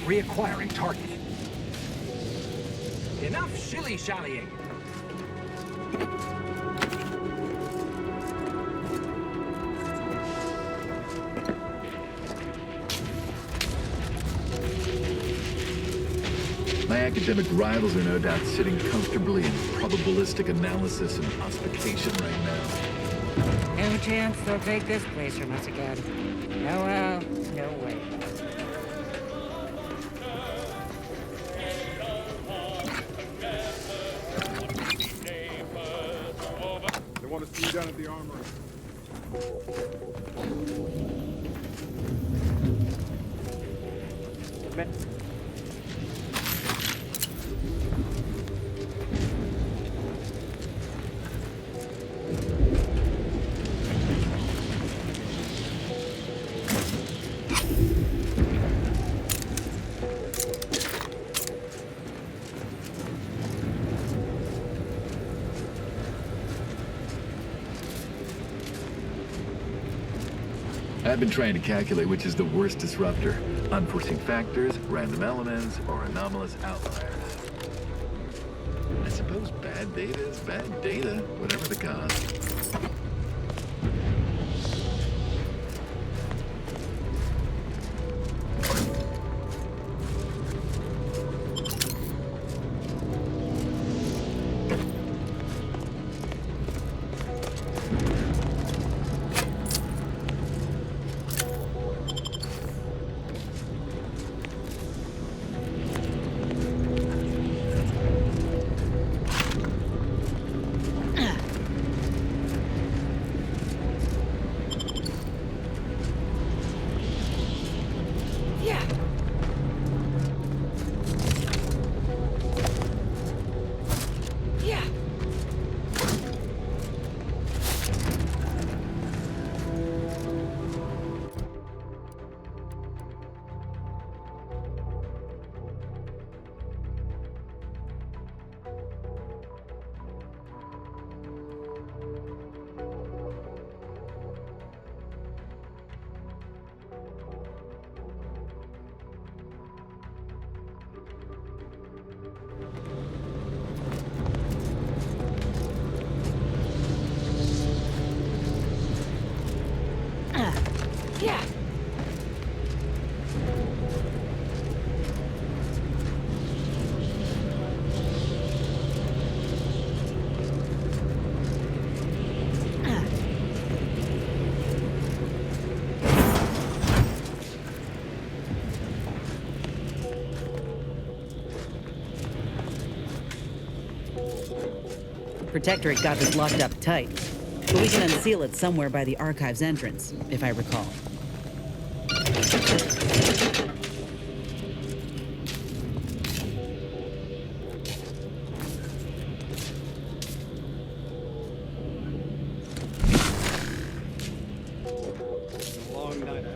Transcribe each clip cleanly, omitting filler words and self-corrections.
Reacquiring target. Enough shilly-shallying. My academic rivals are no doubt sitting comfortably in probabilistic analysis and ossification right now. No chance they'll take this place from us again. No how, no way. They want to see you down at the armory. I've been trying to calculate which is the worst disruptor. Unforeseen factors, random elements, or anomalous outliers. I suppose bad data is bad data, whatever the cause. Protectorate got this locked up tight, but we can unseal it somewhere by the archive's entrance, if I recall. Long night out.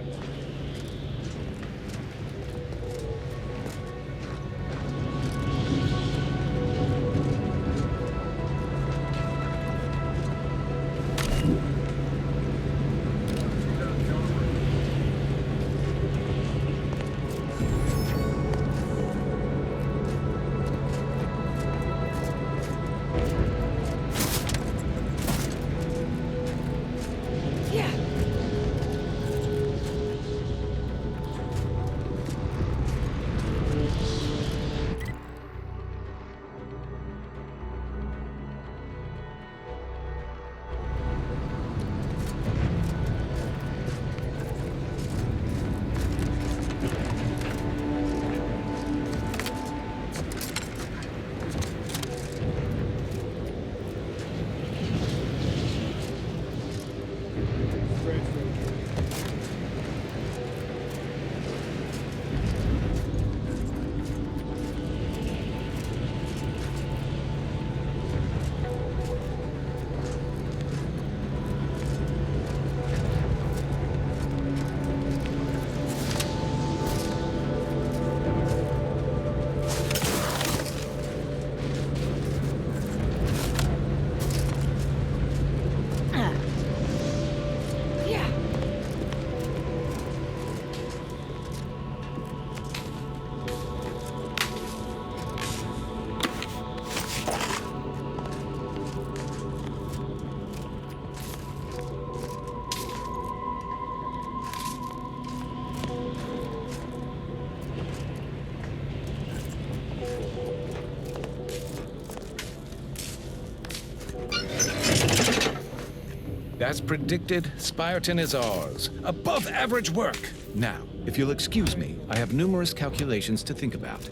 As predicted, Spireton is ours. Above average work! Now, if you'll excuse me, I have numerous calculations to think about.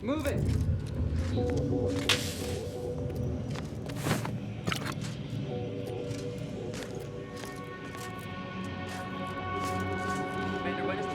Move it! Commander, what is it?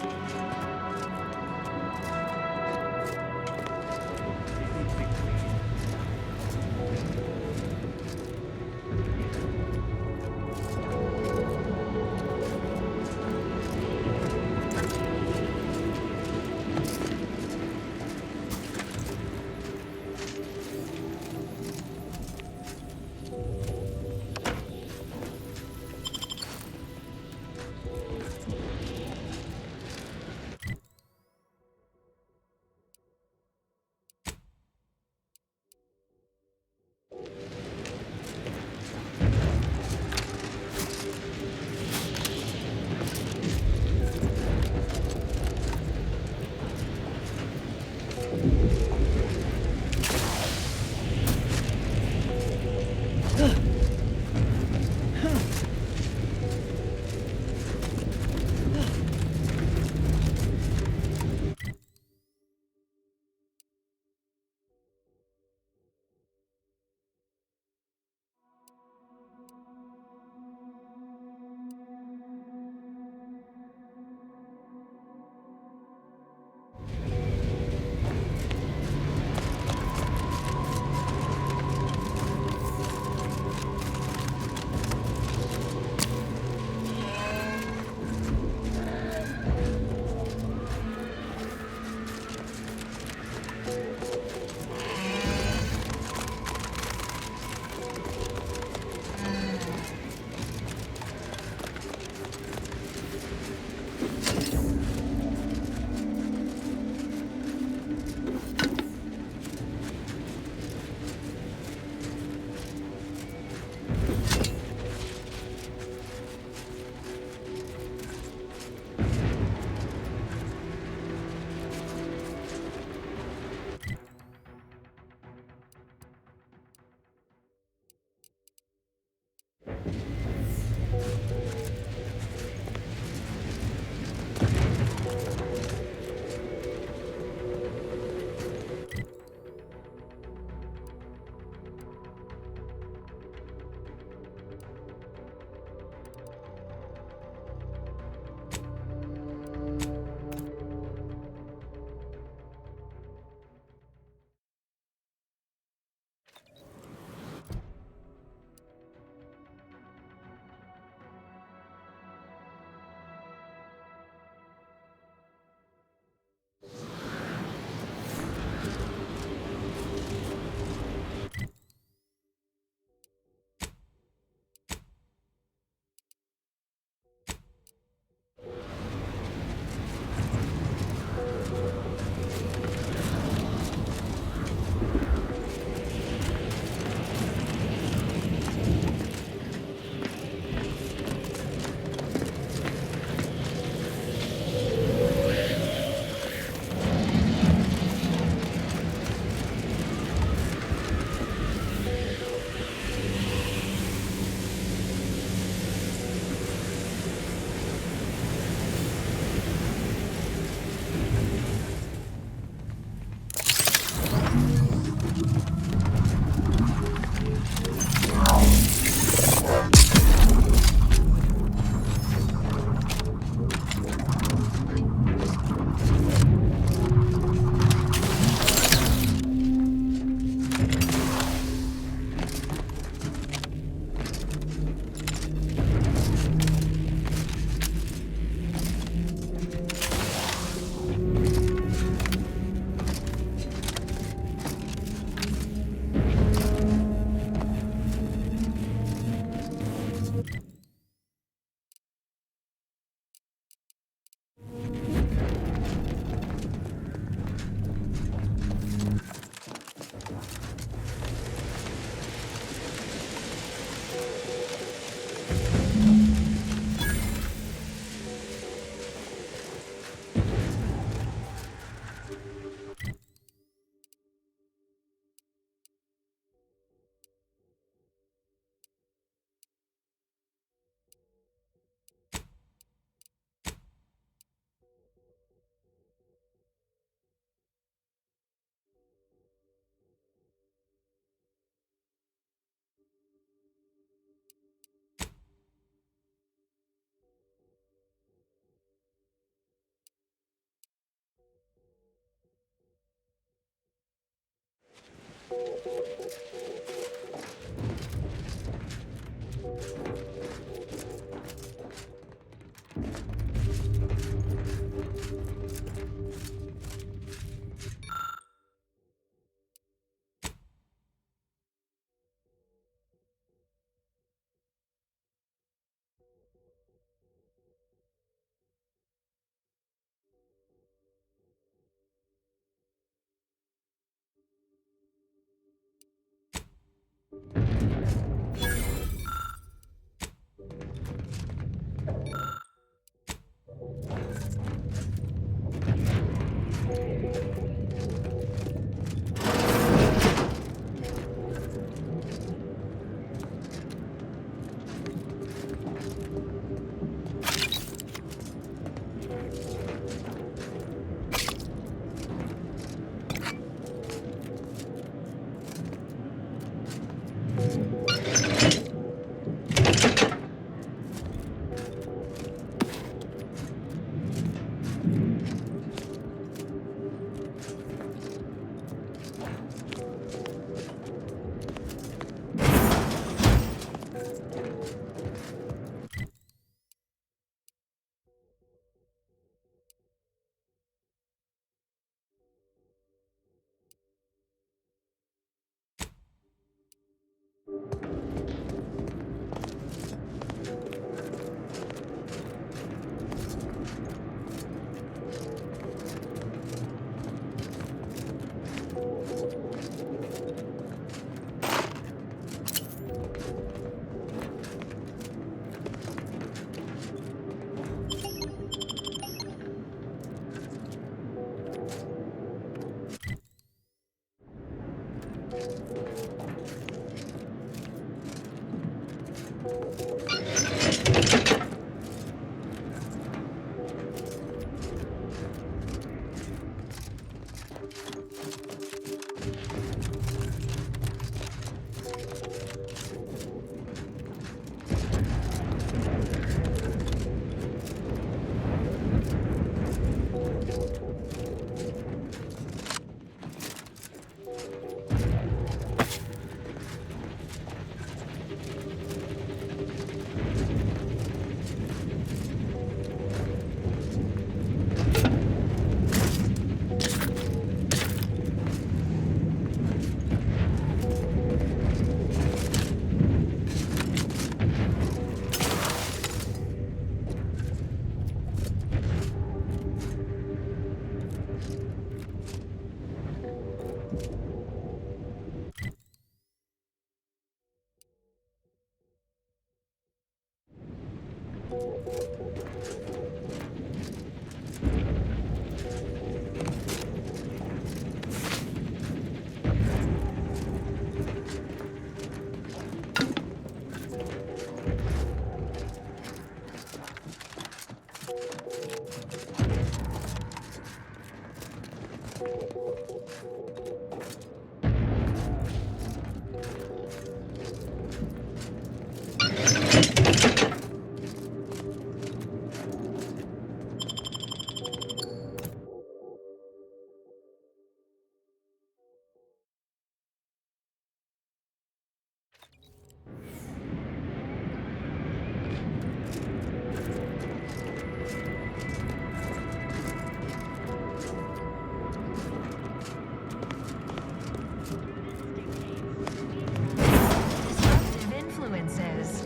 Disruptive influences.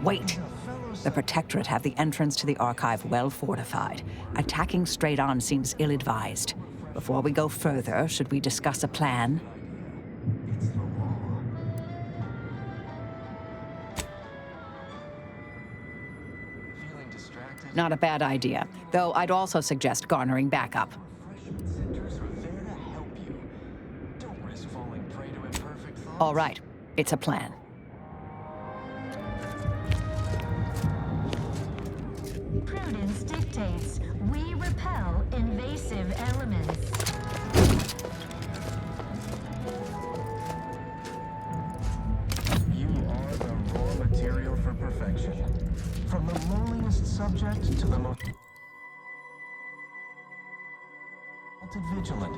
Wait. The Protectorate have the entrance to the Archive well fortified. Attacking straight on seems ill-advised. Before we go further, should we discuss a plan? Feeling distracted? Not a bad idea, though I'd also suggest garnering backup. Refreshment centers are there to help you. Don't risk falling prey to imperfect thoughts. All right, it's a plan. Prudence dictates we repel invasive elements. You are the raw material for perfection. From the lowliest subject to the most... acted vigilant.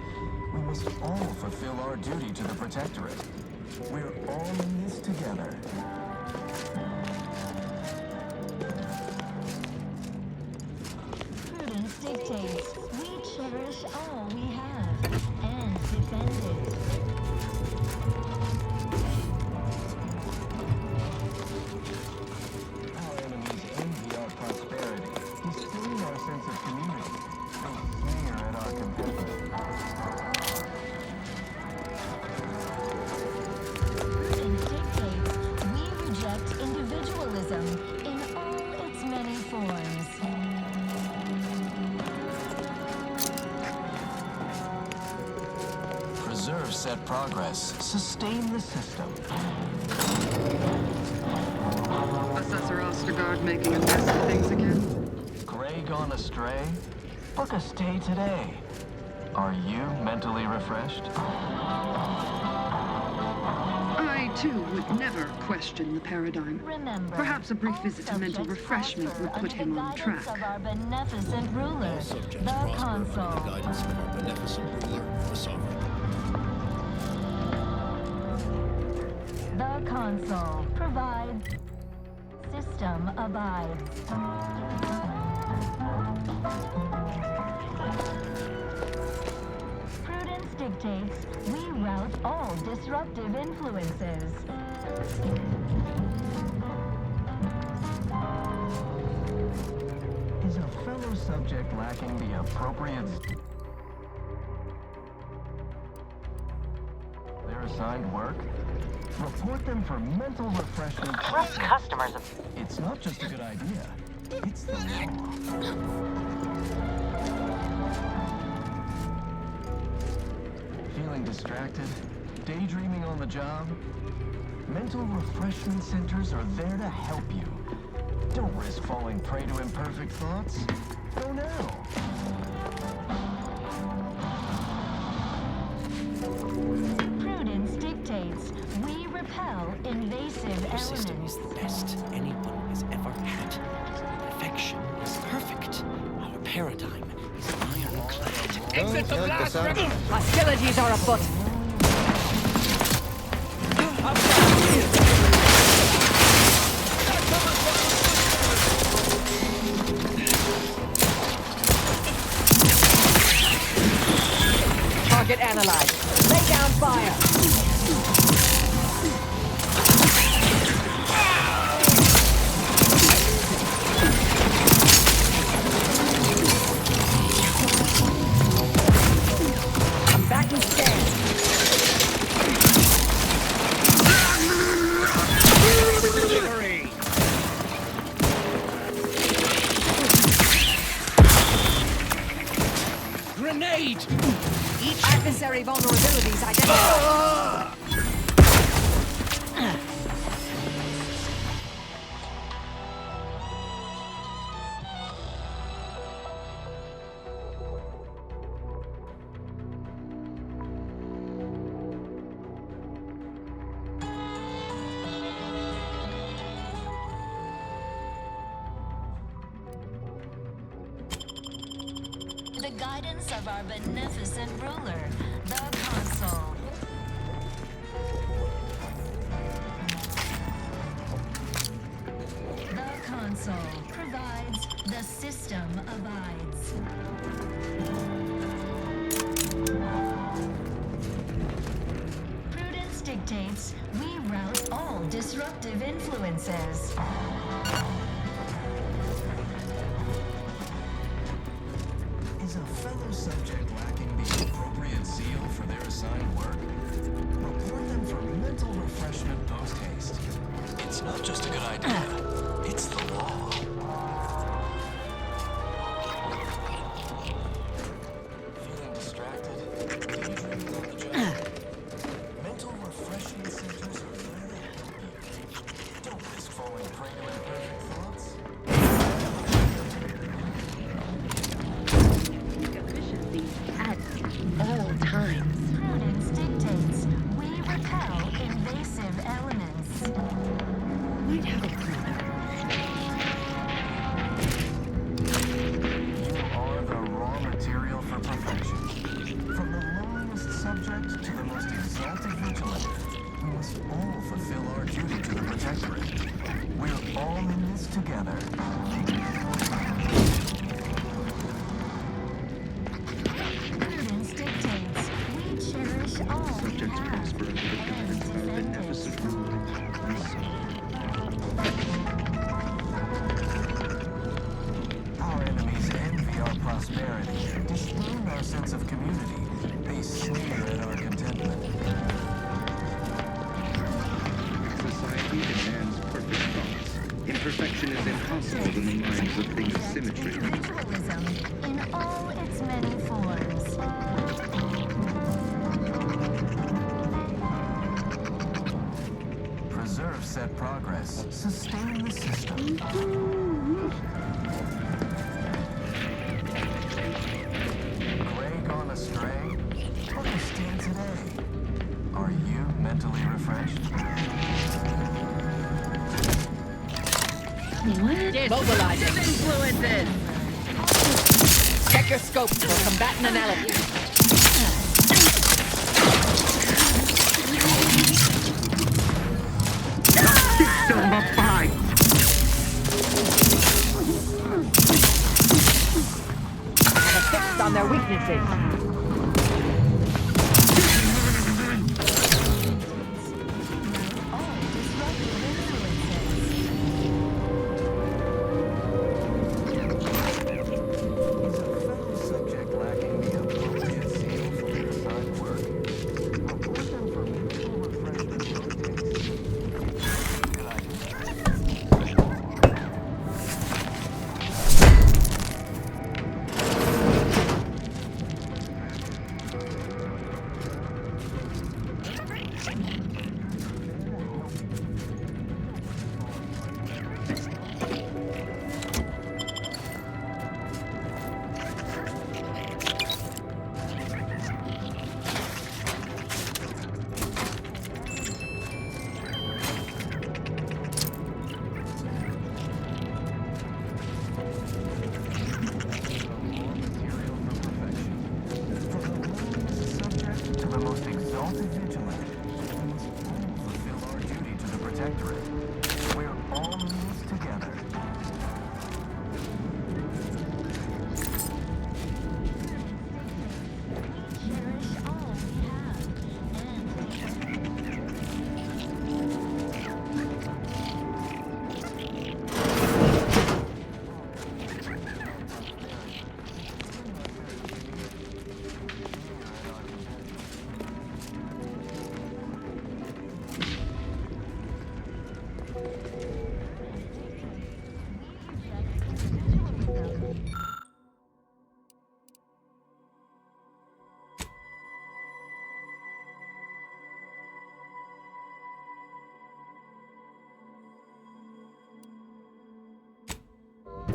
We must all fulfill our duty to the Protectorate. We're all in this together. Prudence dictates we cherish all we have and defend it. Our enemies envy our prosperity, disdain our sense of community. They sneer at our competitors. Prudence dictates we reject individualism in all its many forms. Preserve set progress. Sustain the system. Assessor Ostergaard making a mess of things again? Gray gone astray? Book a stay today. Are you mentally refreshed? I, too, would never question the paradigm. Remember, Perhaps a brief all visit to mental subjects refreshment prosper would put under him the on guidance track. of our beneficent ruler, the Consul. The Consul provides, system abides. Prudence dictates we rout all disruptive influences. Is a fellow subject lacking the appropriate... Their assigned work? Report them for mental refreshment. Trust customers. It's not just a good idea. It's the law. Feeling distracted? Daydreaming on the job? Mental refreshment centers are there to help you. Don't risk falling prey to imperfect thoughts. Go now. Prudence dictates we repel invasive Our system elements. is the best anyone has ever had. Perfection is perfect. Our paradigm is ironclad. Exit the blast! Hostilities are afoot. Target analyzed. Lay down fire. Come back and stand. Grenade! Adversary vulnerabilities identified. The guidance of our beneficent ruler, the Consul. The Consul provides, the system abides. Prudence dictates we rout all disruptive influences. Is a fellow subject lacking the appropriate zeal for their assigned work? Report them for mental refreshment post-haste. It's not just a good idea. It's the law. Feeling distracted? Daydreaming on the job? Mental refreshment centers are there to help you. Don't risk falling prey to imperfect thoughts. embrace individualism in all its many forms. Preserve set progress. Sustain the system. Gray gone astray? Look who stands today. Are you mentally refreshed? Mobilizing. Influences. Check your scope for combatant analysis. Have a fix on their weaknesses.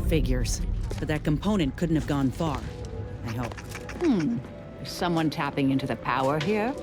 Figures. But that component couldn't have gone far. I hope. Is someone tapping into the power here?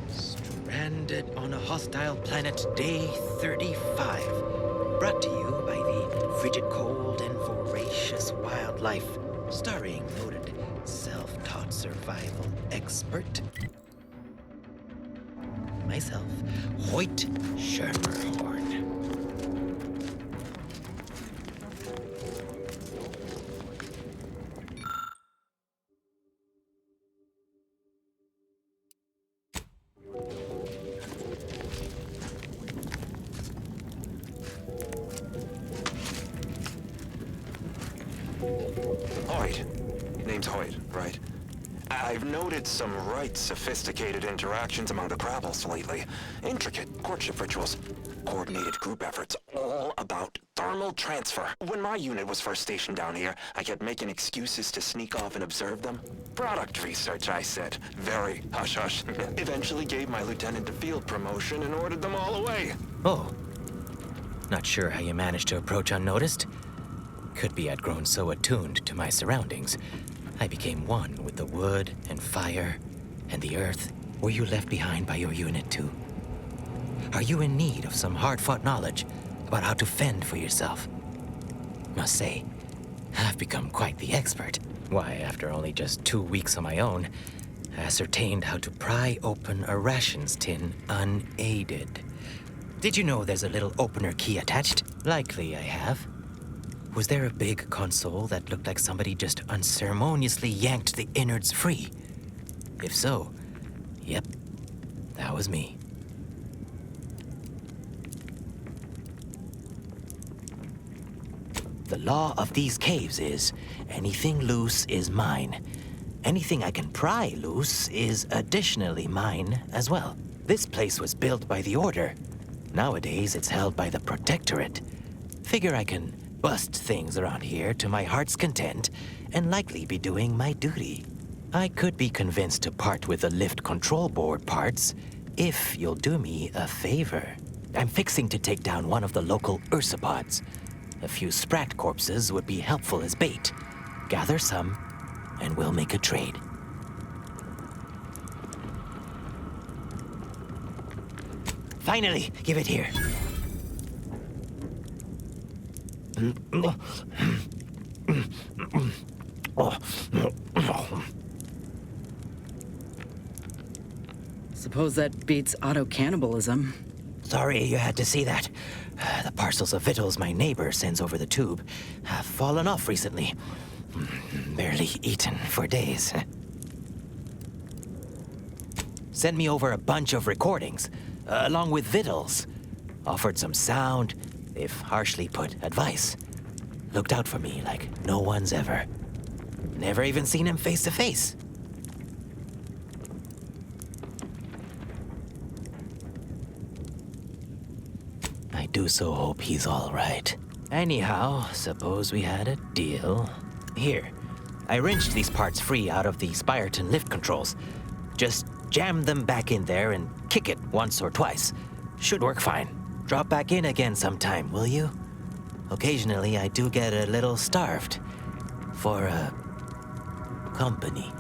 Stranded on a hostile planet, day 35. Brought to you by the frigid cold and voracious wildlife. Starring noted self-taught survival expert. Myself, Hoyt Schermerhorn. Hoyt. Your name's Hoyt, right? I've noted some right sophisticated interactions among the Grapples lately. Intricate courtship rituals, coordinated group efforts, all about thermal transfer. When my unit was first stationed down here, I kept making excuses to sneak off and observe them. Product research, I said. Very hush-hush. Eventually gave my lieutenant a field promotion and ordered them all away. Oh. Not sure how you managed to approach unnoticed. Could be I'd grown so attuned to my surroundings, I became one with the wood and fire and the earth. Were you left behind by your unit too? Are you in need of some hard-fought knowledge about how to fend for yourself? Must say, I've become quite the expert. Why, after only just 2 weeks on my own, I ascertained how to pry open a rations tin unaided. Did you know there's a little opener key attached? Likely I have. Was there a big console that looked like somebody just unceremoniously yanked the innards free? If so, yep, that was me. The law of these caves is, anything loose is mine. Anything I can pry loose is additionally mine as well. This place was built by the Order. Nowadays, it's held by the Protectorate. Figure I can bust things around here to my heart's content and likely be doing my duty. I could be convinced to part with the lift control board parts if you'll do me a favor. I'm fixing to take down one of the local ursopods. A few sprat corpses would be helpful as bait. Gather some, and we'll make a trade. Finally, give it here. Suppose that beats auto-cannibalism. Sorry you had to see that. The parcels of victuals my neighbor sends over the tube have fallen off recently. Barely eaten for days. Sent me over a bunch of recordings, along with victuals. Offered some sound, if harshly put, advice. Looked out for me like no one's ever. Never even seen him face to face. I do so hope he's all right. Anyhow, suppose we had a deal. Here, I wrenched these parts free out of the Spireton lift controls. Just jam them back in there and kick it once or twice. Should work fine. Drop back in again sometime, will you? Occasionally, I do get a little starved for company.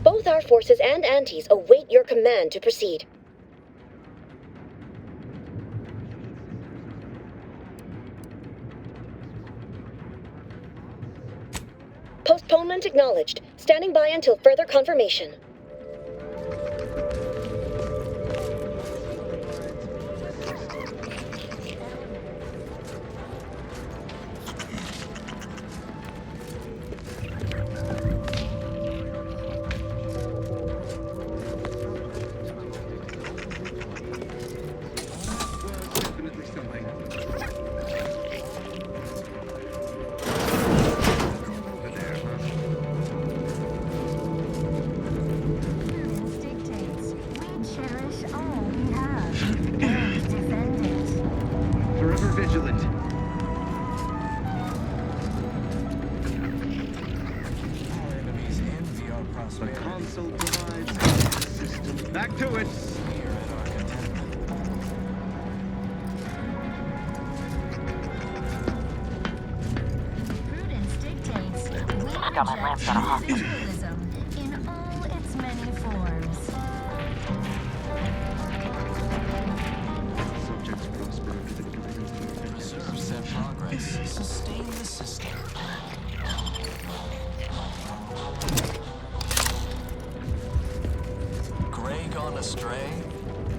Both our forces and Antes await your command to proceed. Postponement acknowledged. Standing by until further confirmation. got my lamps out of hospital. Individualism in all its many forms. Preserve said progress. Sustain the system. Gray gone astray?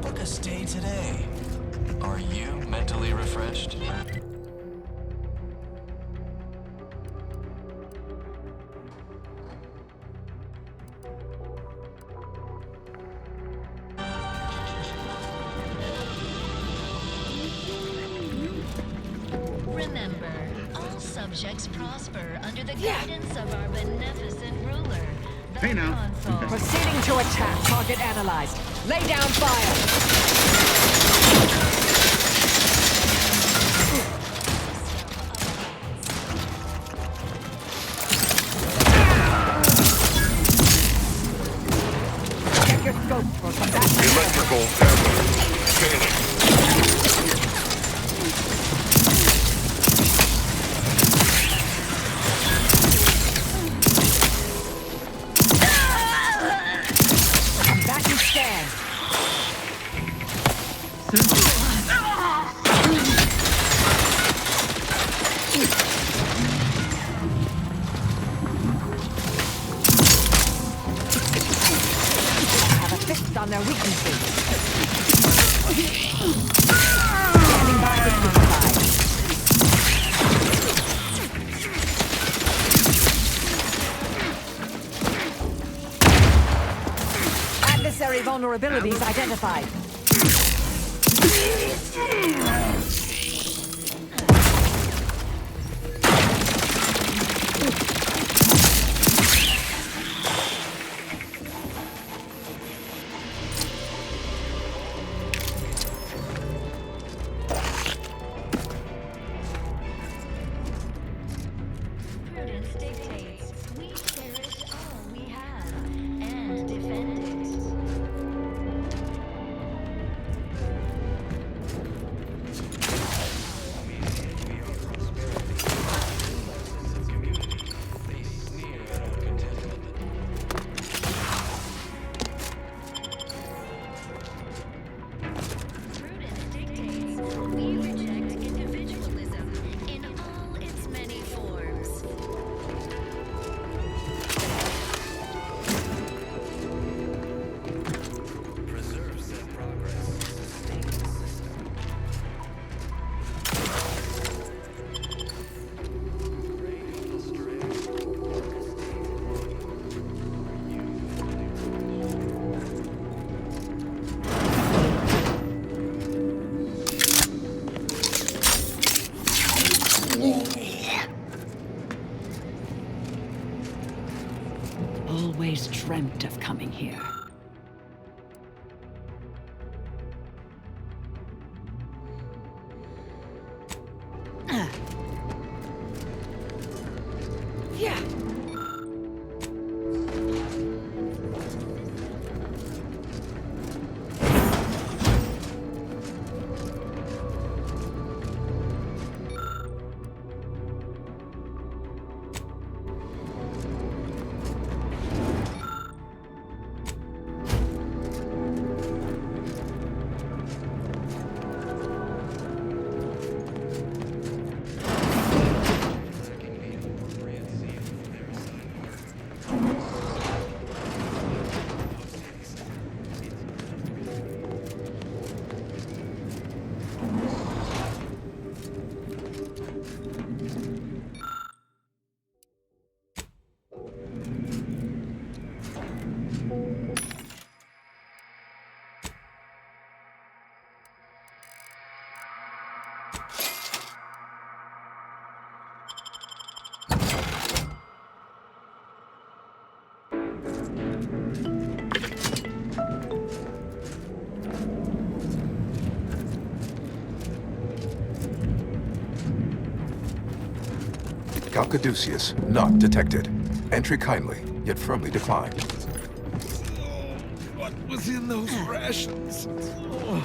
Book a stay today. Are you mentally refreshed? Remember, all subjects prosper under the guidance of our beneficent ruler. Hey now. Proceeding to attack. Target analyzed. Lay down fire. Check your scope for combat. Electrical ammo. Failing. Combatant stand. Have a fix on their weaknesses. Standing by for suicide. Adversary vulnerabilities identified. Prudence dictates we cherish all we have and defend it. Prudence dictates we reject individualism in all its many forms. Preserve said progress. Sustain the system. Gray gone astray. Book a stay Always dreamt of coming here. Yeah. Caduceus, not detected. Entry kindly, yet firmly declined. What was in those rations? Oh,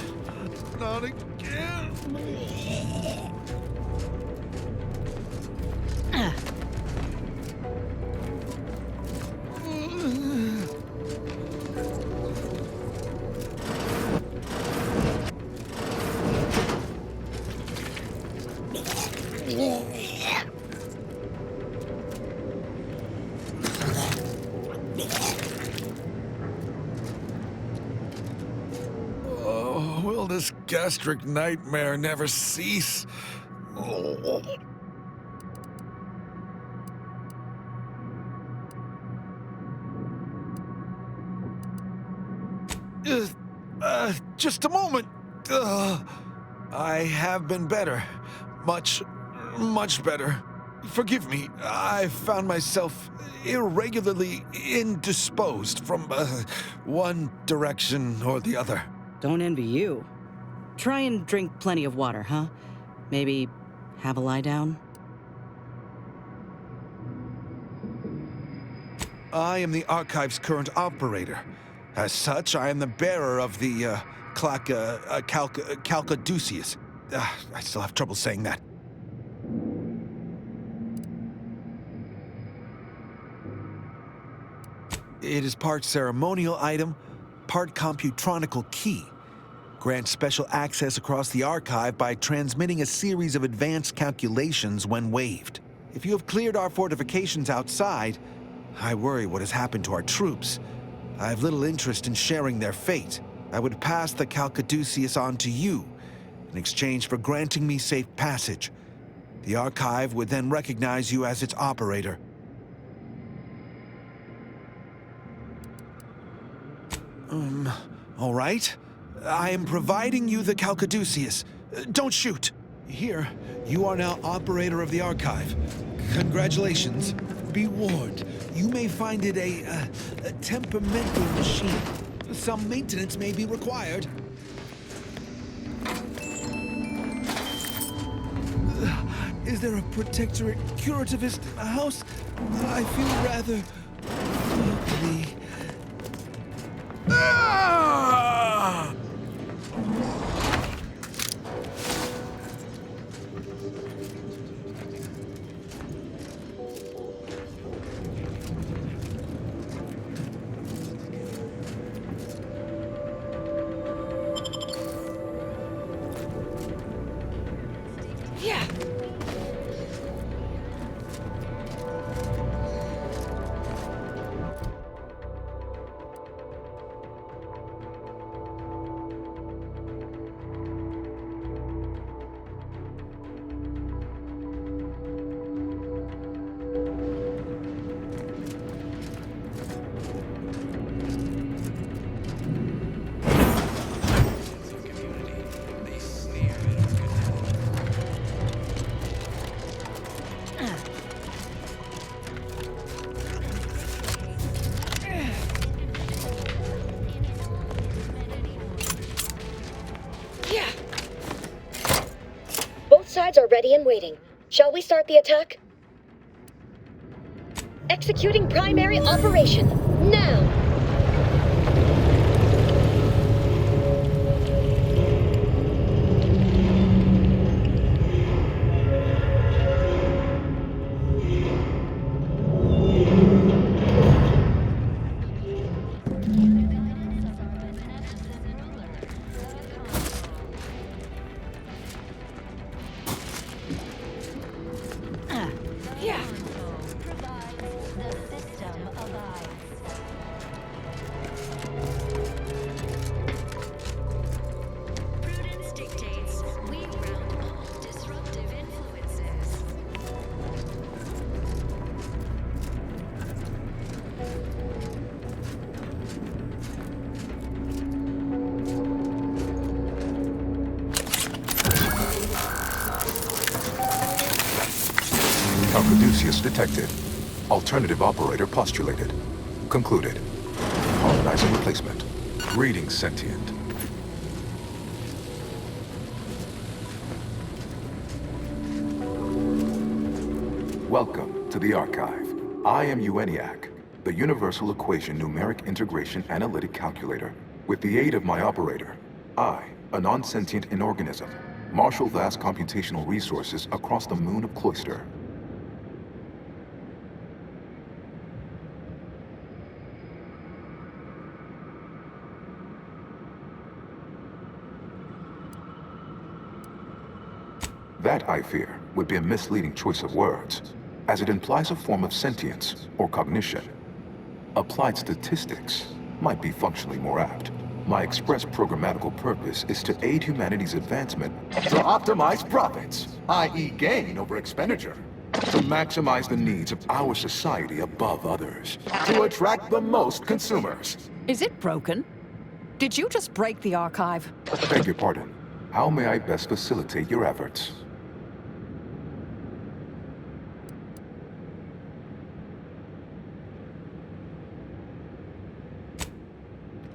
not again. Oh, will this gastric nightmare never cease? Oh. Just a moment. I have been better. Much better. Forgive me, I found myself irregularly indisposed from one direction or the other. Don't envy you. Try and drink plenty of water, huh? Maybe have a lie down? I am the Archive's current operator. As such, I am the bearer of the, Calcaduceus. I still have trouble saying that. It is part ceremonial item, part computronical key. Grants special access across the Archive by transmitting a series of advanced calculations when waived. If you have cleared our fortifications outside, I worry what has happened to our troops. I have little interest in sharing their fate. I would pass the Calcaduceus on to you in exchange for granting me safe passage. The Archive would then recognize you as its operator. All right. I am providing you the Calcaduceus. Don't shoot. Here, you are now operator of the Archive. Congratulations. Be warned, you may find it a temperamental machine. Some maintenance may be required. Is there a protectorate curativist in the house? I feel rather ugly. Ah! Yeah. Both sides are ready and waiting. Shall we start the attack? Executing primary operation, now! Calcaduceus detected. Alternative operator postulated. Concluded. Colonizing replacement. Greetings, sentient. Welcome to the Archive. I am EUENIAC, the Universal Equation Numeric Integration Analytic Calculator. With the aid of my operator, I, a non-sentient inorganism, marshal vast computational resources across the moon of Cloister. That, I fear, would be a misleading choice of words, as it implies a form of sentience or cognition. Applied statistics might be functionally more apt. My express programmatical purpose is to aid humanity's advancement to optimize profits, i.e. gain over expenditure. To maximize the needs of our society above others. To attract the most consumers. Is it broken? Did you just break the archive? Beg your pardon. How may I best facilitate your efforts?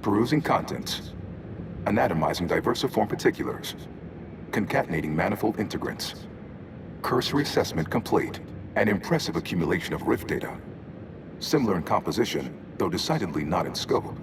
Perusing contents. Anatomizing diversiform particulars. Concatenating manifold integrants. Cursory assessment complete. An impressive accumulation of rift data. Similar in composition, though decidedly not in scope,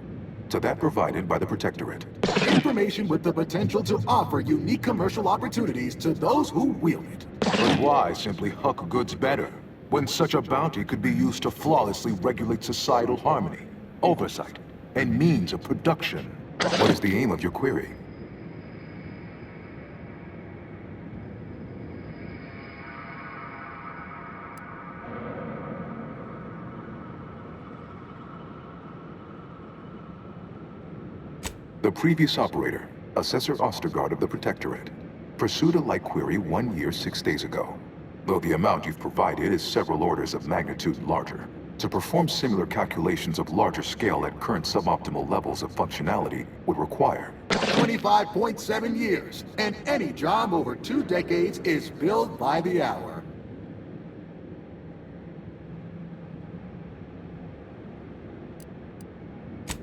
to that provided by the Protectorate. Information with the potential to offer unique commercial opportunities to those who wield it. But why simply huck goods better, when such a bounty could be used to flawlessly regulate societal harmony, oversight, and means of production? What is the aim of your query? The previous operator, Assessor Ostergaard of the Protectorate, pursued a like query 1 year, 6 days ago, though the amount you've provided is several orders of magnitude larger. To perform similar calculations of larger scale at current suboptimal levels of functionality would require 25.7 years, and any job over 2 decades is billed by the hour.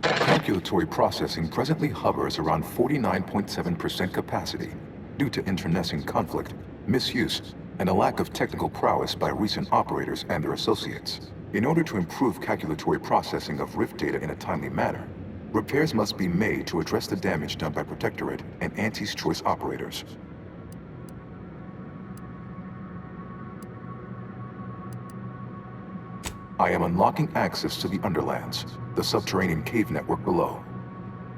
Calculatory processing presently hovers around 49.7% capacity due to internecine conflict, misuse, and a lack of technical prowess by recent operators and their associates. In order to improve calculatory processing of rift data in a timely manner, repairs must be made to address the damage done by Protectorate and Anti's Choice operators. I am unlocking access to the Underlands, the subterranean cave network below.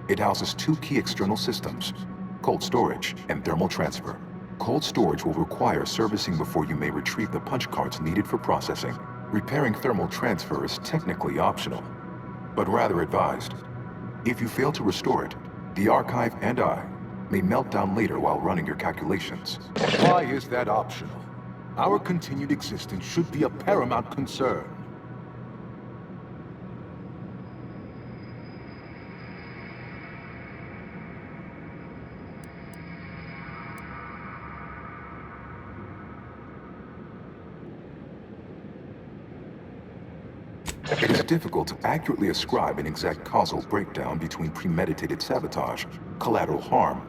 It houses 2 key external systems, cold storage and thermal transfer. Cold storage will require servicing before you may retrieve the punch cards needed for processing. Repairing thermal transfer is technically optional, but rather advised. If you fail to restore it, the archive and I may melt down later while running your calculations. Why is that optional? Our continued existence should be a paramount concern. It is difficult to accurately ascribe an exact causal breakdown between premeditated sabotage, collateral harm,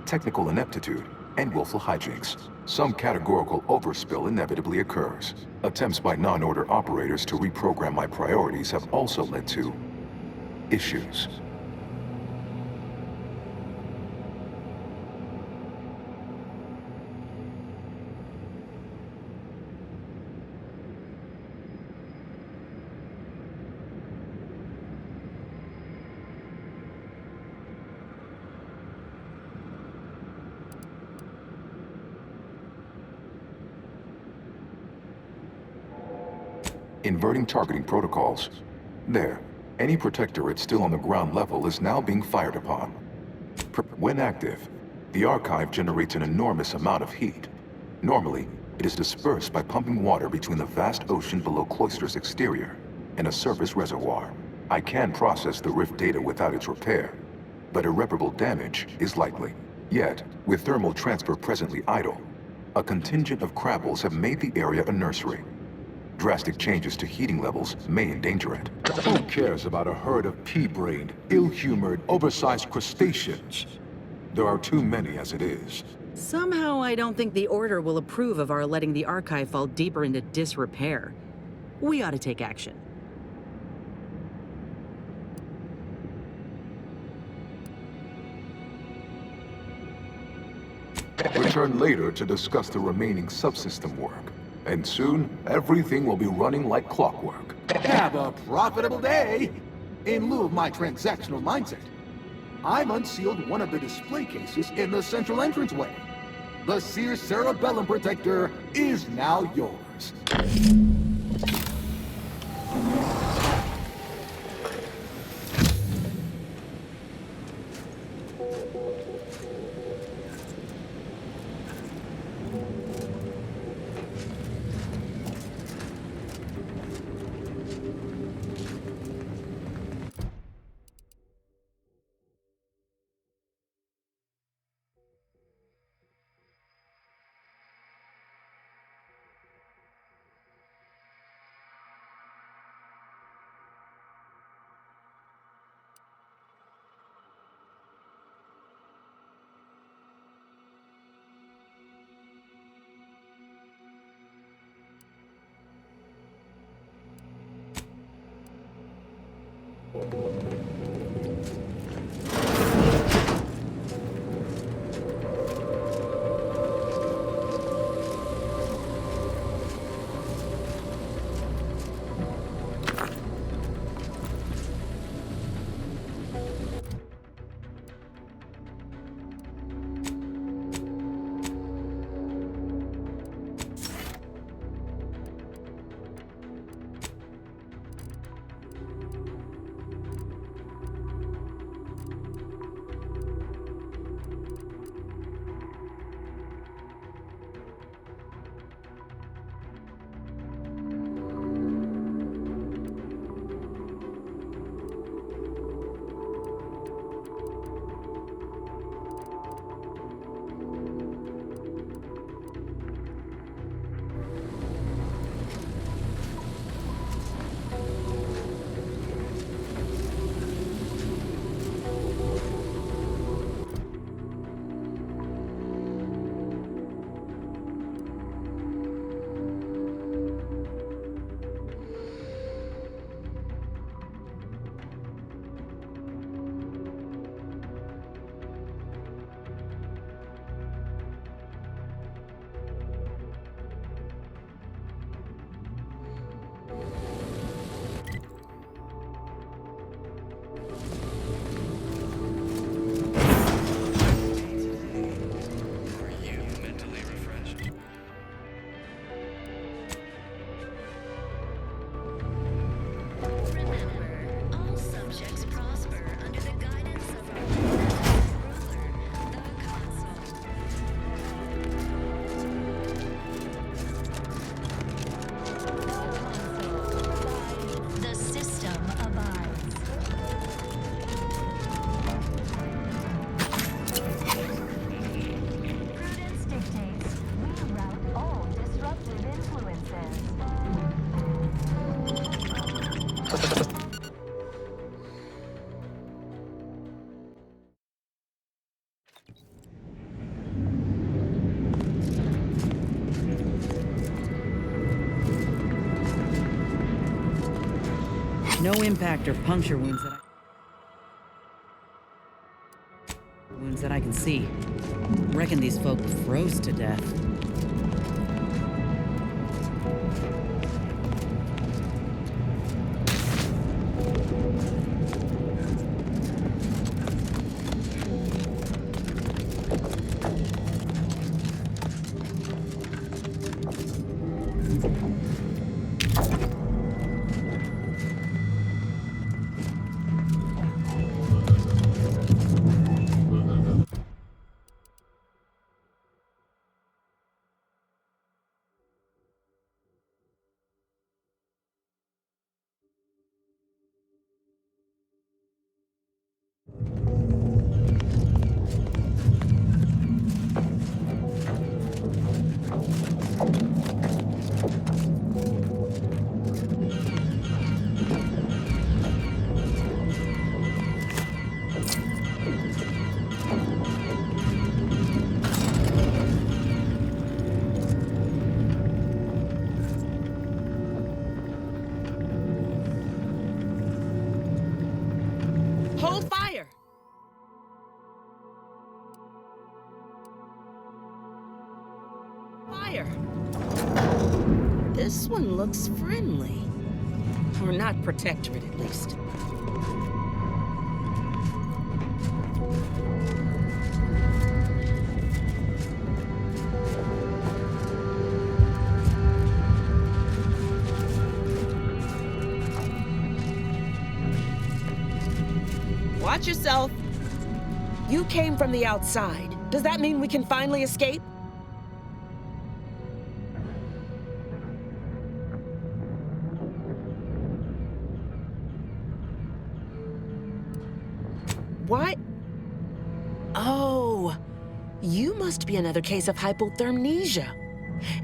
technical ineptitude, and willful hijinks. Some categorical overspill inevitably occurs. Attempts by non-order operators to reprogram my priorities have also led to issues. Inverting targeting protocols. There. Any Protectorate still on the ground level is now being fired upon. When active, the archive generates an enormous amount of heat. Normally, it is dispersed by pumping water between the vast ocean below Cloister's exterior and a surface reservoir. I can process the rift data without its repair, but irreparable damage is likely. Yet, with thermal transfer presently idle, a contingent of Crabbles have made the area a nursery. Drastic changes to heating levels may endanger it. Who cares about a herd of pea-brained, ill-humored, oversized crustaceans? There are too many as it is. Somehow I don't think the Order will approve of our letting the archive fall deeper into disrepair. We ought to take action. Return later to discuss the remaining subsystem work. And soon, everything will be running like clockwork. Have a profitable day! In lieu of my transactional mindset, I've unsealed one of the display cases in the central entranceway. The Seer Cerebellum Protector is now yours. No impact or puncture wounds that I can see. Reckon these folk froze to death. Hold fire! Fire! This one looks friendly. Or not protectorate, at least. Watch yourself. You came from the outside. Does that mean we can finally escape? What? Oh, you must be another case of hypothermia.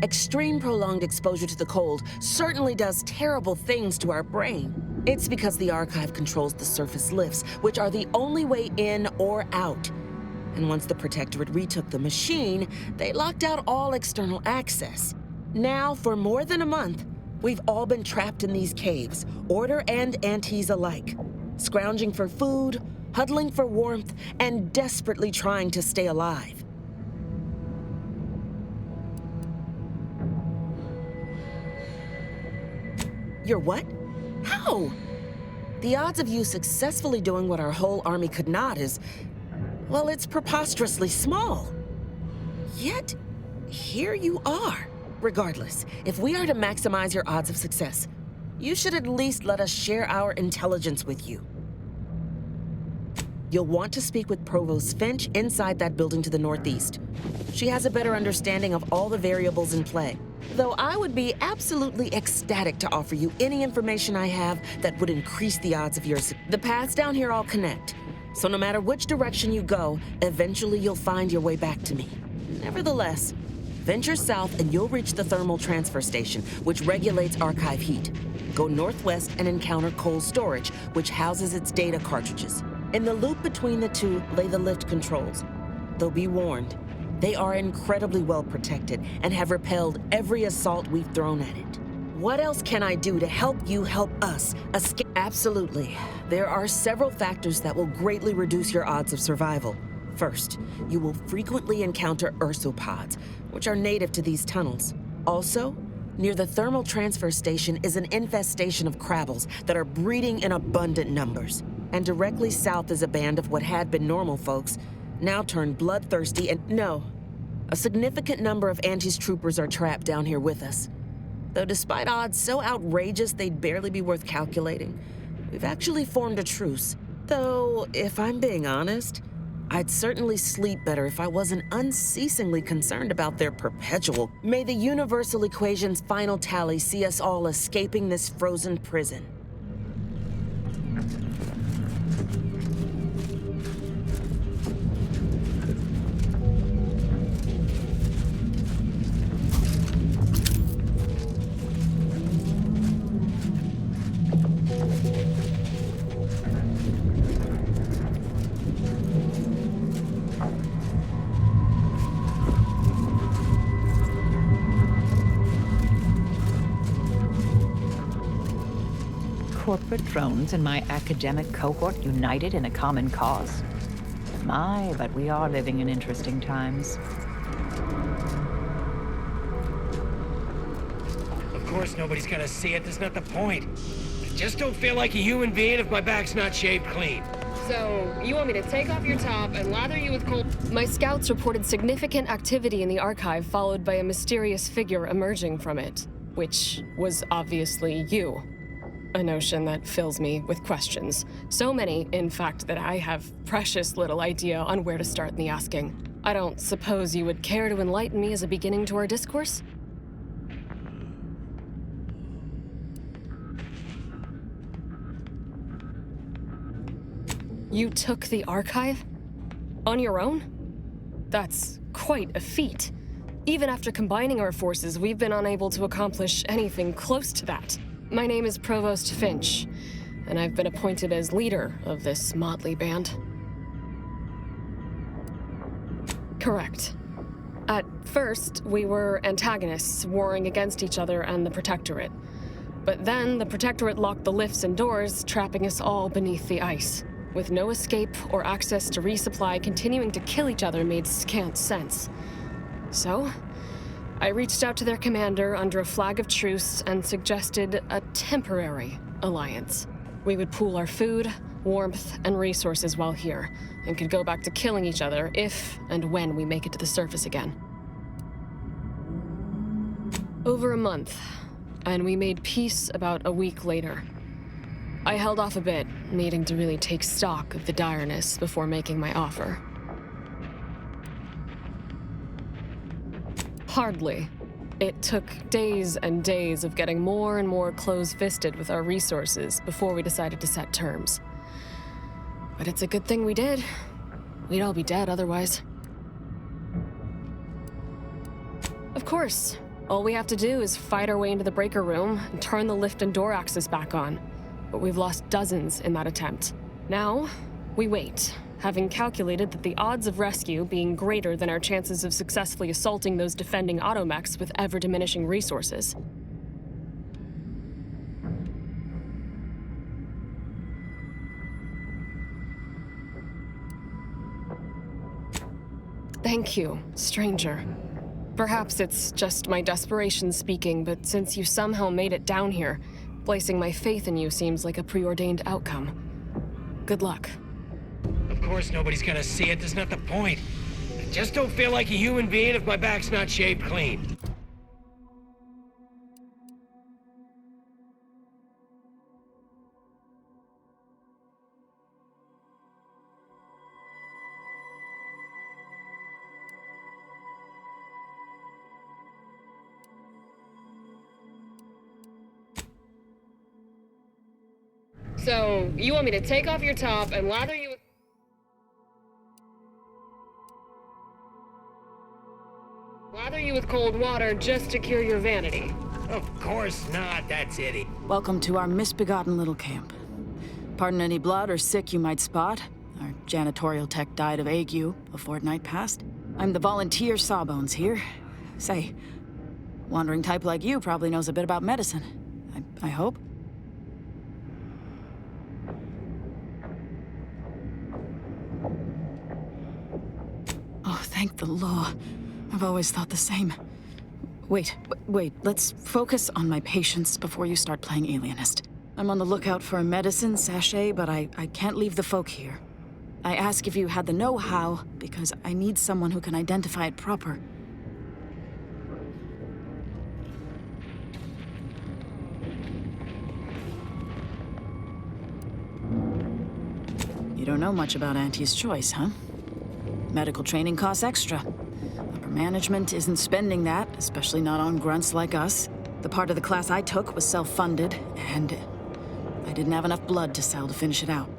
Extreme prolonged exposure to the cold certainly does terrible things to our brain. It's because the Archive controls the surface lifts, which are the only way in or out. And once the Protectorate retook the machine, they locked out all external access. Now, for more than a month, we've all been trapped in these caves, Order and Antes alike, scrounging for food, huddling for warmth, and desperately trying to stay alive. You're what? How? The odds of you successfully doing what our whole army could not is, well, it's preposterously small. Yet, here you are. Regardless, if we are to maximize your odds of success, you should at least let us share our intelligence with you. You'll want to speak with Provost Finch inside that building to the northeast. She has a better understanding of all the variables in play. Though I would be absolutely ecstatic to offer you any information I have that would increase the odds of your success. The paths down here all connect, so no matter which direction you go, eventually you'll find your way back to me. Nevertheless, venture south and you'll reach the thermal transfer station, which regulates Archive heat. Go northwest and encounter cold storage, which houses its data cartridges. In the loop between the two lay the lift controls. Though be warned, they are incredibly well protected and have repelled every assault we've thrown at it. What else can I do to help you help us escape? Absolutely. There are several factors that will greatly reduce your odds of survival. First, you will frequently encounter ursopods, which are native to these tunnels. Also, near the thermal transfer station is an infestation of crabbles that are breeding in abundant numbers. And directly south is a band of what had been normal folks, now turned bloodthirsty and no. A significant number of Antes troopers are trapped down here with us. Though despite odds so outrageous they'd barely be worth calculating, we've actually formed a truce. Though, if I'm being honest, I'd certainly sleep better if I wasn't unceasingly concerned about their perpetual. May the universal equation's final tally see us all escaping this frozen prison. Corporate drones and my academic cohort united in a common cause. My, but we are living in interesting times. Of course nobody's gonna see it, that's not the point. I just don't feel like a human being if my back's not shaved clean. So, you want me to take off your top and lather you with cold... My scouts reported significant activity in the Archive, followed by a mysterious figure emerging from it, which was obviously you. A notion that fills me with questions. So many, in fact, that I have precious little idea on where to start in the asking. I don't suppose you would care to enlighten me as a beginning to our discourse? You took the Archive? On your own? That's quite a feat. Even after combining our forces, we've been unable to accomplish anything close to that. My name is Provost Finch, and I've been appointed as leader of this motley band. Correct. At first, we were antagonists, warring against each other and the Protectorate. But then, the Protectorate locked the lifts and doors, trapping us all beneath the ice. With no escape or access to resupply, continuing to kill each other made scant sense. So, I reached out to their commander under a flag of truce and suggested a temporary alliance. We would pool our food, warmth, and resources while here, and could go back to killing each other if and when we make it to the surface again. Over a month, and we made peace about a week later. I held off a bit, needing to really take stock of the direness before making my offer. Hardly. It took days and days of getting more and more close-fisted with our resources before we decided to set terms. But it's a good thing we did. We'd all be dead otherwise. Of course. All we have to do is fight our way into the breaker room and turn the lift and door access back on. But we've lost dozens in that attempt. Now, we wait, having calculated that the odds of rescue being greater than our chances of successfully assaulting those defending automechs with ever-diminishing resources. Thank you, stranger. Perhaps it's just my desperation speaking, but since you somehow made it down here, placing my faith in you seems like a preordained outcome. Good luck. Of course nobody's gonna see it, that's not the point. I just don't feel like a human being if my back's not shaved clean. So, you want me to take off your top and lather you with cold water just to cure your vanity? Of course not, that's it. Welcome to our misbegotten little camp. Pardon any blood or sick you might spot. Our janitorial tech died of ague a fortnight past. I'm the volunteer Sawbones here. Say, wandering type like you probably knows a bit about medicine. I hope. Oh, thank the law. I've always thought the same. Wait, let's focus on my patients before you start playing alienist. I'm on the lookout for a medicine sachet, but I can't leave the folk here. I ask if you had the know-how, because I need someone who can identify it proper. You don't know much about Auntie's choice, huh? Medical training costs extra. Upper management isn't spending that, especially not on grunts like us. The part of the class I took was self-funded, and I didn't have enough blood to sell to finish it out.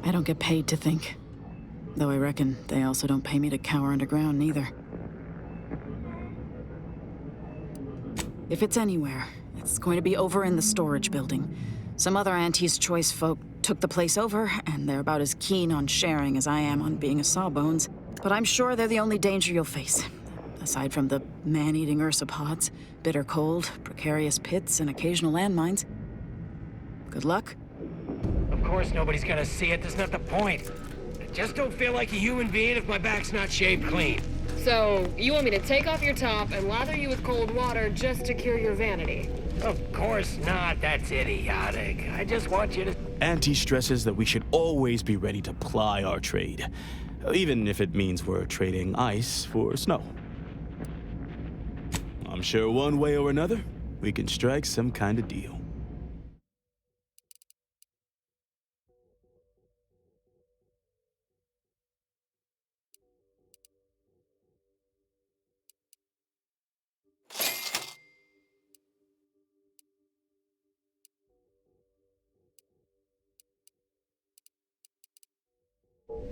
I don't get paid to think. Though I reckon they also don't pay me to cower underground, neither. If it's anywhere, it's going to be over in the storage building. Some other Auntie's Choice folk took the place over, and they're about as keen on sharing as I am on being a Sawbones. But I'm sure they're the only danger you'll face. Aside from the man-eating ursopods, bitter cold, precarious pits, and occasional landmines. Good luck. Of course nobody's gonna see it, that's not the point. I just don't feel like a human being if my back's not shaved clean. So, you want me to take off your top and lather you with cold water just to cure your vanity? Of course not, that's idiotic. I just want you to... Auntie stresses that we should always be ready to ply our trade, even if it means we're trading ice for snow. I'm sure one way or another, we can strike some kind of deal.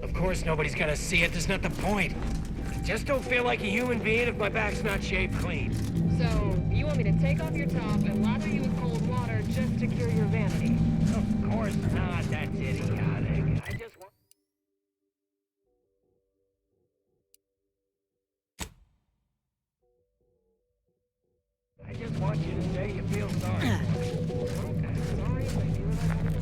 Of course nobody's gonna see it, that's not the point. I just don't feel like a human being if my back's not shaved clean. So, you want me to take off your top and lather you with cold water just to cure your vanity? Of course not, that's idiotic. I just want you to say you feel sorry. Okay, sorry, maybe you're not.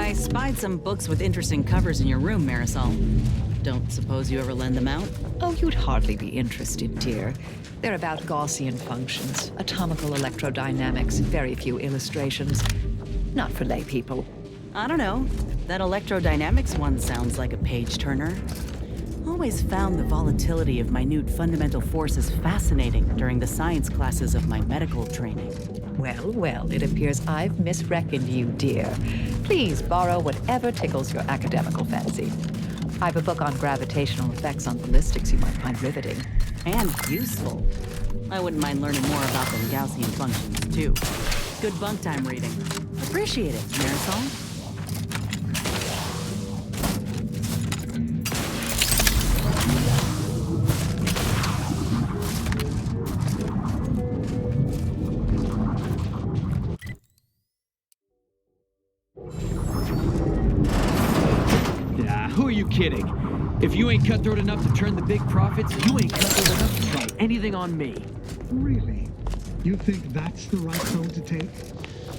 I spied some books with interesting covers in your room, Marisol. Don't suppose you ever lend them out? Oh, you'd hardly be interested, dear. They're about Gaussian functions, atomical electrodynamics, very few illustrations. Not for lay people. I don't know. That electrodynamics one sounds like a page-turner. Always found the volatility of minute fundamental forces fascinating during the science classes of my medical training. Well, well, it appears I've misreckoned you, dear. Please borrow whatever tickles your academical fancy. I've a book on gravitational effects on ballistics you might find riveting. And useful. I wouldn't mind learning more about them Gaussian functions, too. Good bunk time reading. Appreciate it, Marisol. Who are you kidding? If you ain't cutthroat enough to turn the big profits, you ain't cutthroat enough to try anything on me. Really? You think that's the right tone to take?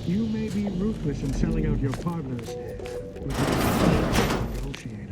You may be ruthless in selling out your partners, but you're a negotiator.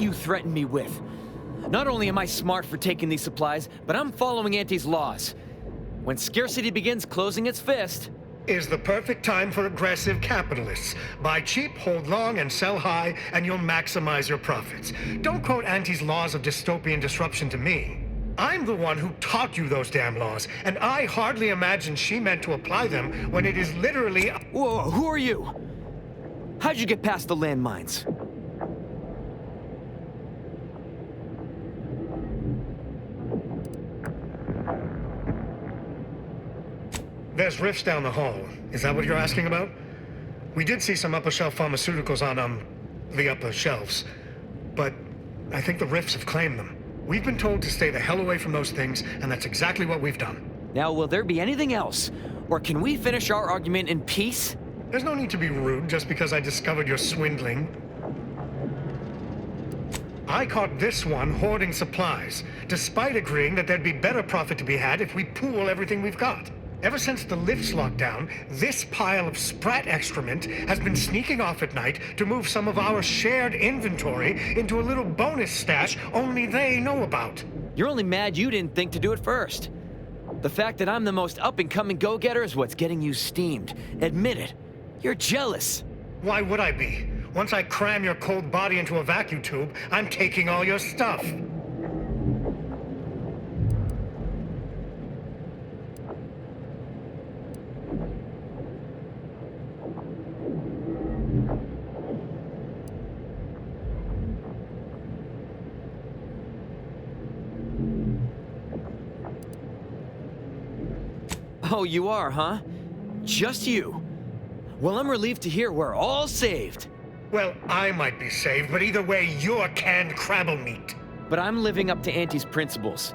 you threaten me with. Not only am I smart for taking these supplies, but I'm following Auntie's laws. When scarcity begins closing its fist... Is the perfect time for aggressive capitalists. Buy cheap, hold long, and sell high, and you'll maximize your profits. Don't quote Auntie's laws of dystopian disruption to me. I'm the one who taught you those damn laws, and I hardly imagine she meant to apply them when it is literally... Whoa, who are you? How'd you get past the landmines? There's rifts down the hall. Is that what you're asking about? We did see some upper-shelf pharmaceuticals on, the upper shelves. But I think the rifts have claimed them. We've been told to stay the hell away from those things, and that's exactly what we've done. Now, will there be anything else? Or can we finish our argument in peace? There's no need to be rude just because I discovered you're swindling. I caught this one hoarding supplies, despite agreeing that there'd be better profit to be had if we pool everything we've got. Ever since the lifts locked down, this pile of sprat excrement has been sneaking off at night to move some of our shared inventory into a little bonus stash only they know about. You're only mad you didn't think to do it first. The fact that I'm the most up-and-coming go-getter is what's getting you steamed. Admit it. You're jealous. Why would I be? Once I cram your cold body into a vacuum tube, I'm taking all your stuff. Oh, you are, huh? Just you. Well, I'm relieved to hear we're all saved. Well, I might be saved, but either way, you're canned crabble meat. But I'm living up to Auntie's principles.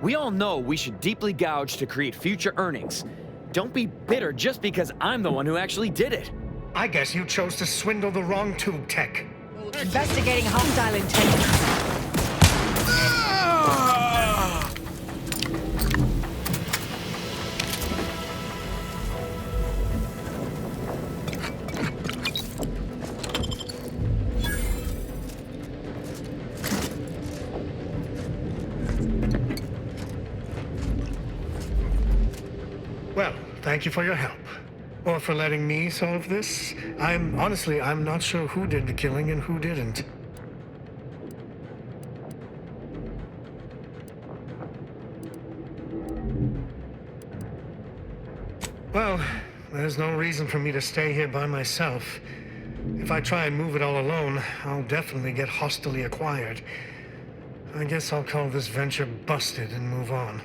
We all know we should deeply gouge to create future earnings. Don't be bitter just because I'm the one who actually did it. I guess you chose to swindle the wrong tube tech. Investigating hostile intelligence. Well, thank you for your help. Or for letting me solve this. Honestly, I'm not sure who did the killing and who didn't. Well, there's no reason for me to stay here by myself. If I try and move it all alone, I'll definitely get hostilely acquired. I guess I'll call this venture busted and move on.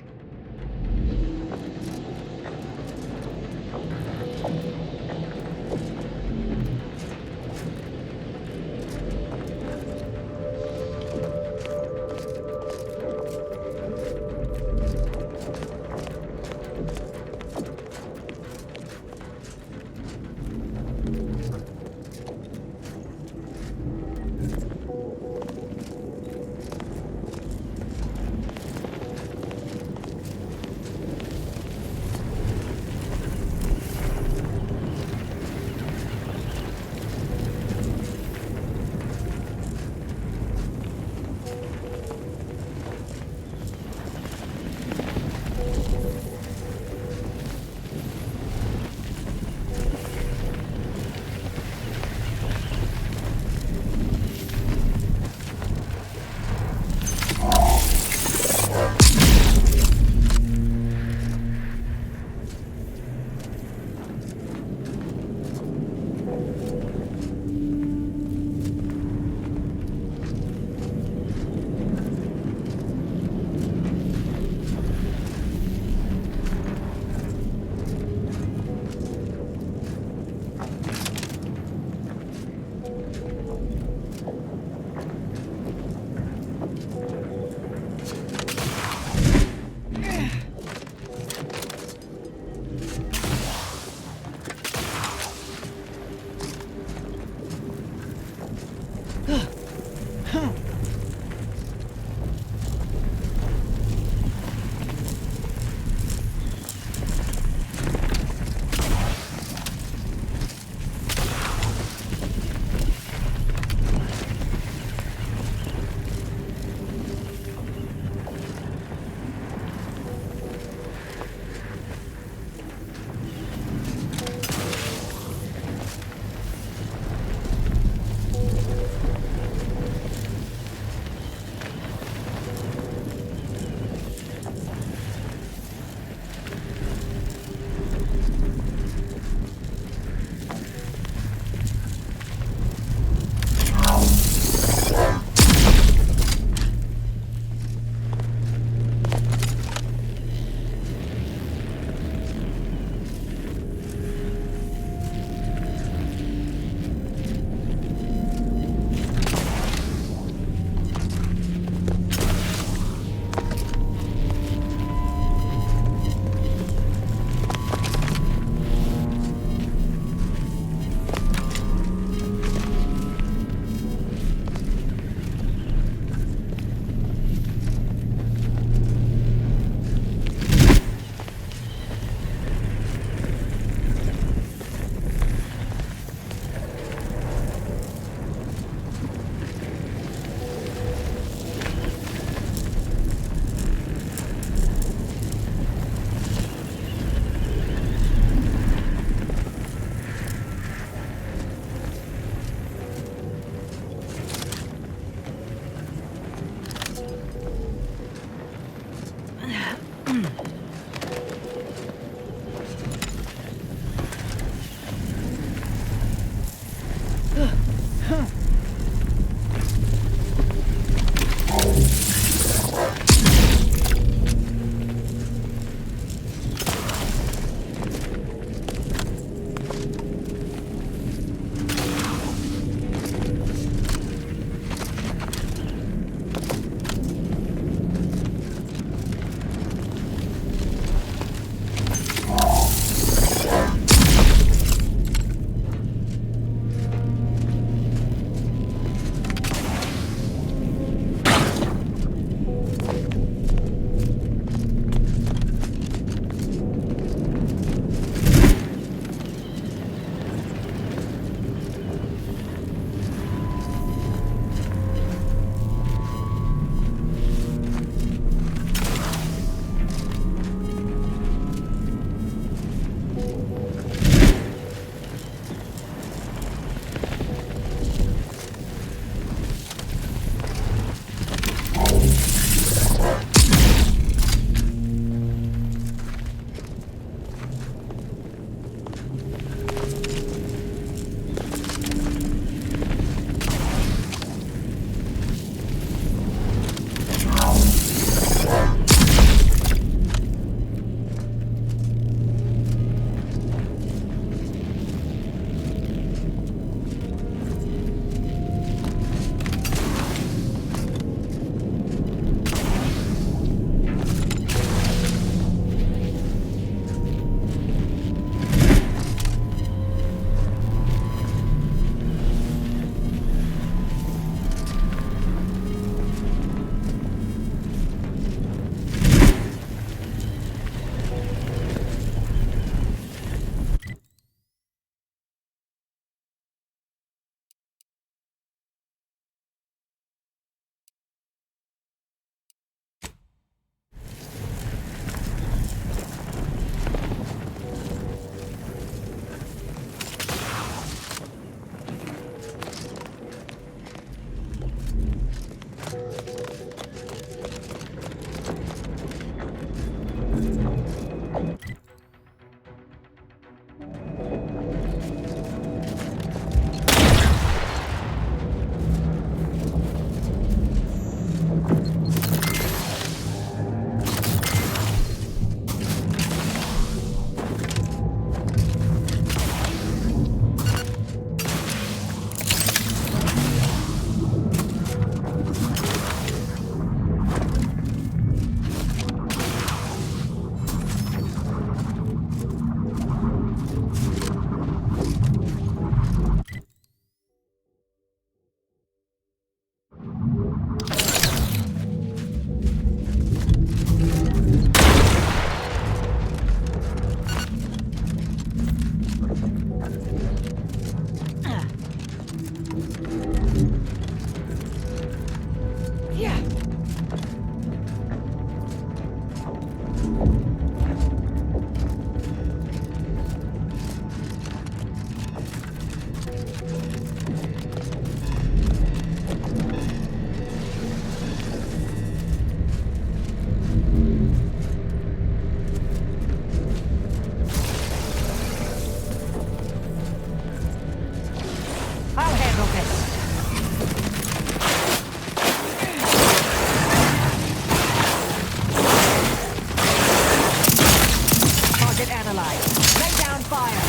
Target analyzed. Lay down fire.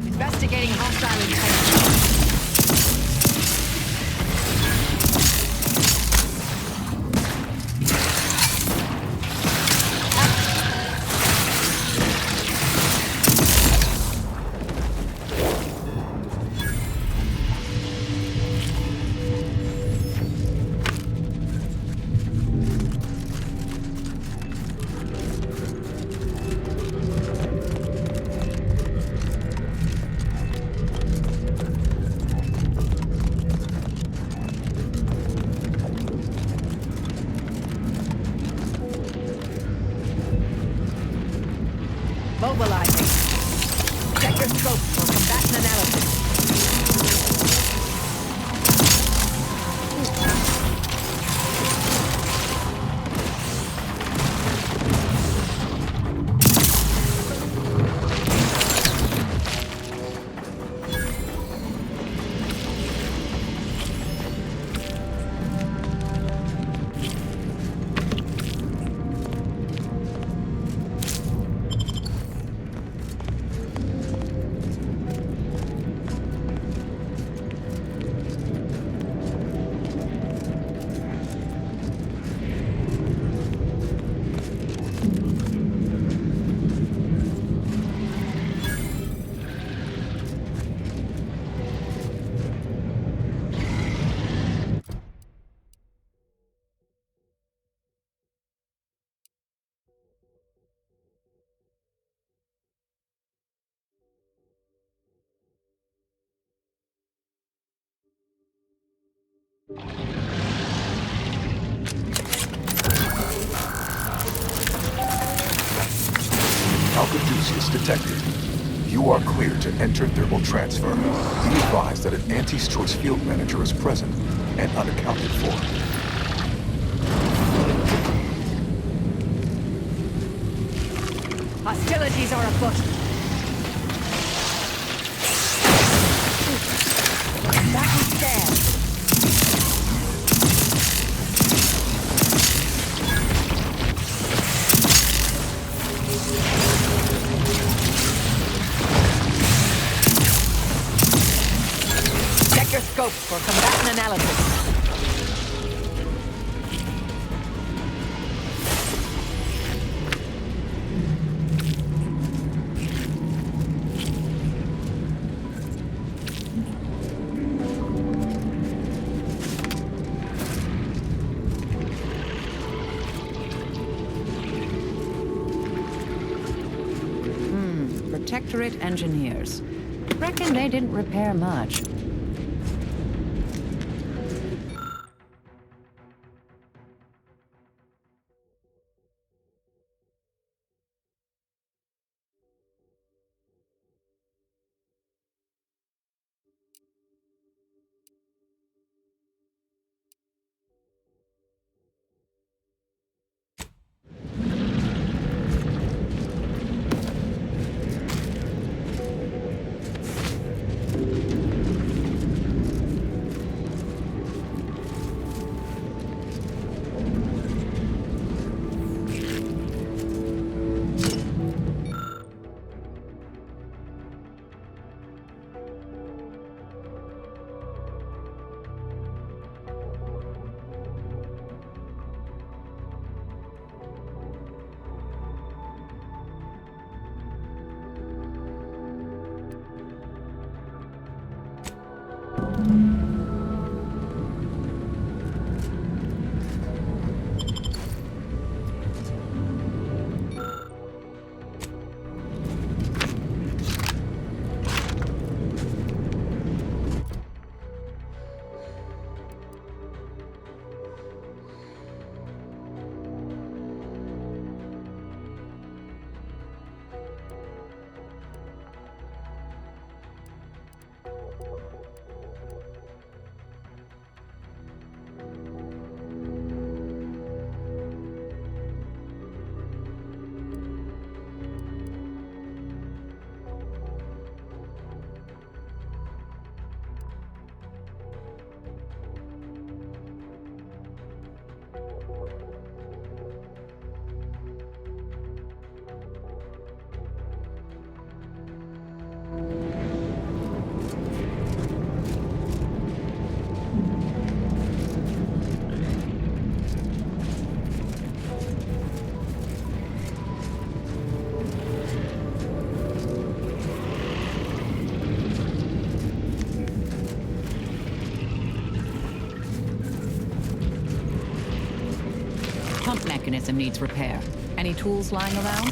Investigating hostile intent. Mobilizing. Check your scope for combatant analysis. Alcaduceus detected. You are clear to enter thermal transfer. Be advised that an Anti's Choice field manager is present and unaccounted for. Hostilities are afoot. Back we stand. Check your scope for combatant analysis. Protectorate engineers. Reckon they didn't repair much. pump mechanism needs repair. Any tools lying around?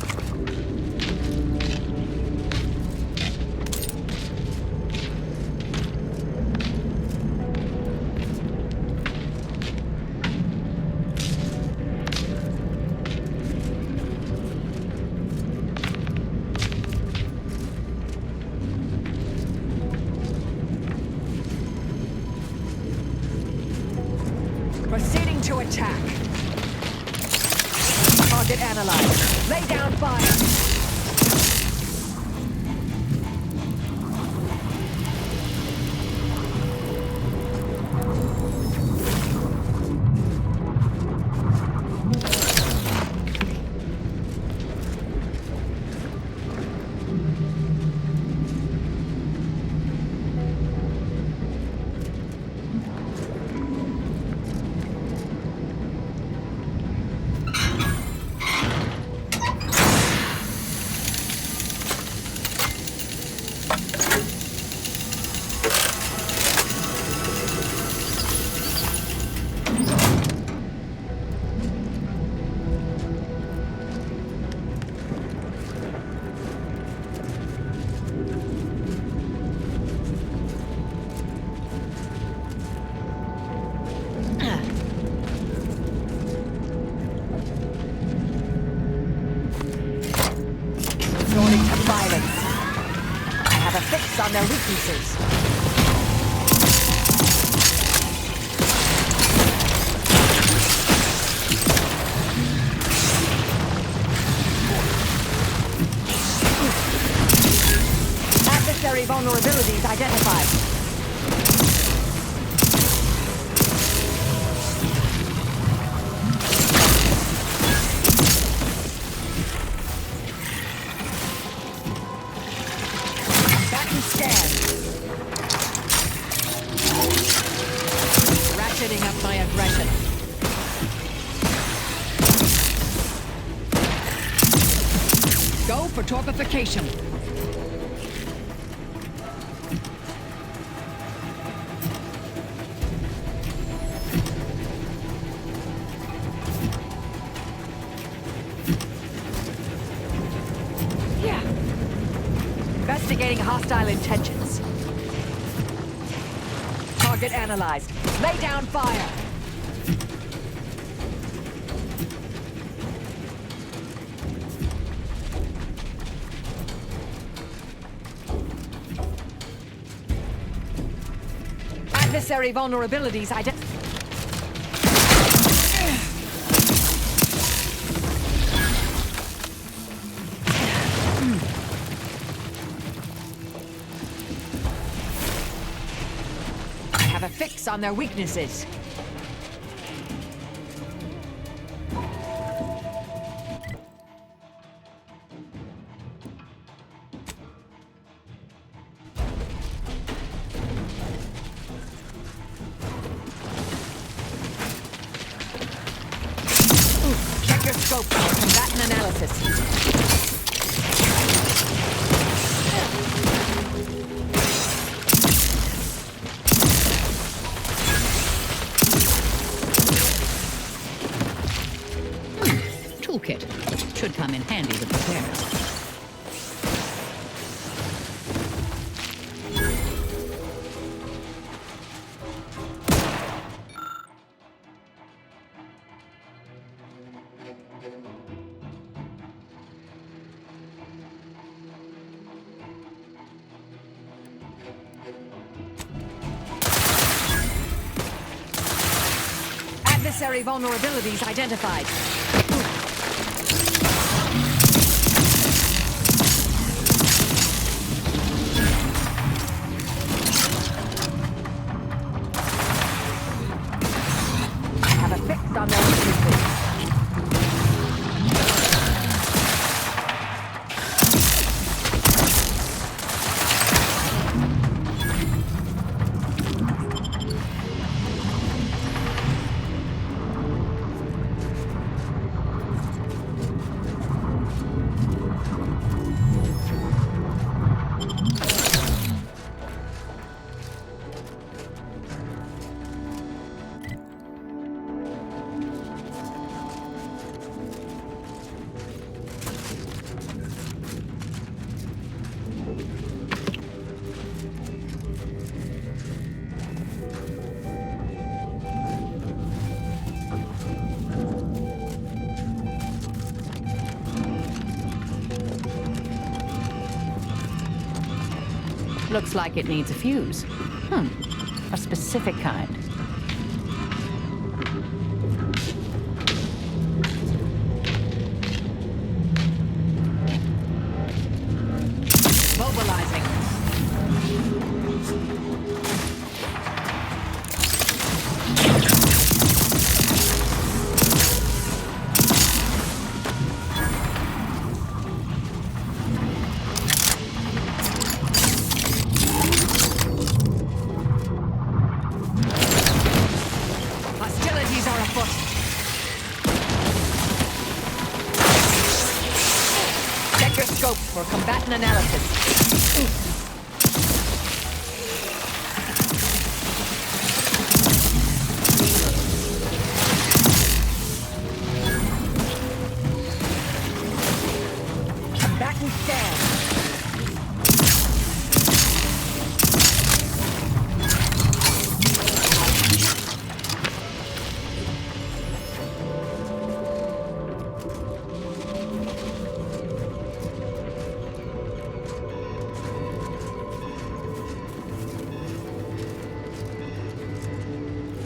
Proceeding to attack. Target analyzed. Lay down fire. Resorting to violence. I have a fix on their weaknesses. Adversary vulnerabilities identified. Ratcheting up my aggression. Go for torpification. Yeah. Investigating hostile intentions. Target analyzed. Lay down fire! Adversary vulnerabilities identified. A fix on their weaknesses. Check your scope for combatant analysis. Toolkit should come in handy with repairs. Adversary vulnerabilities identified. On their weaknesses. Looks like it needs a fuse. A specific kind. Mobilizing. Hostilities are afoot. Check your scope for combatant analysis. Combatant scan.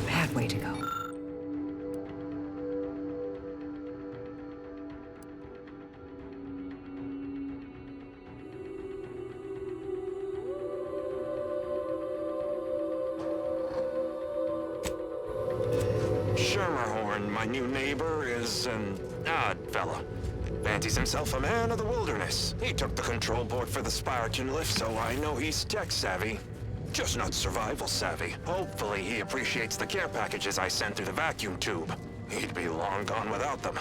Bad way to go. Schermerhorn, my new neighbor, is an odd fella. Fancies himself a man of the wilderness. He took the control board for the Spiraton lift, so I know he's tech-savvy. Just not survival-savvy. Hopefully he appreciates the care packages I sent through the vacuum tube. He'd be long gone without them.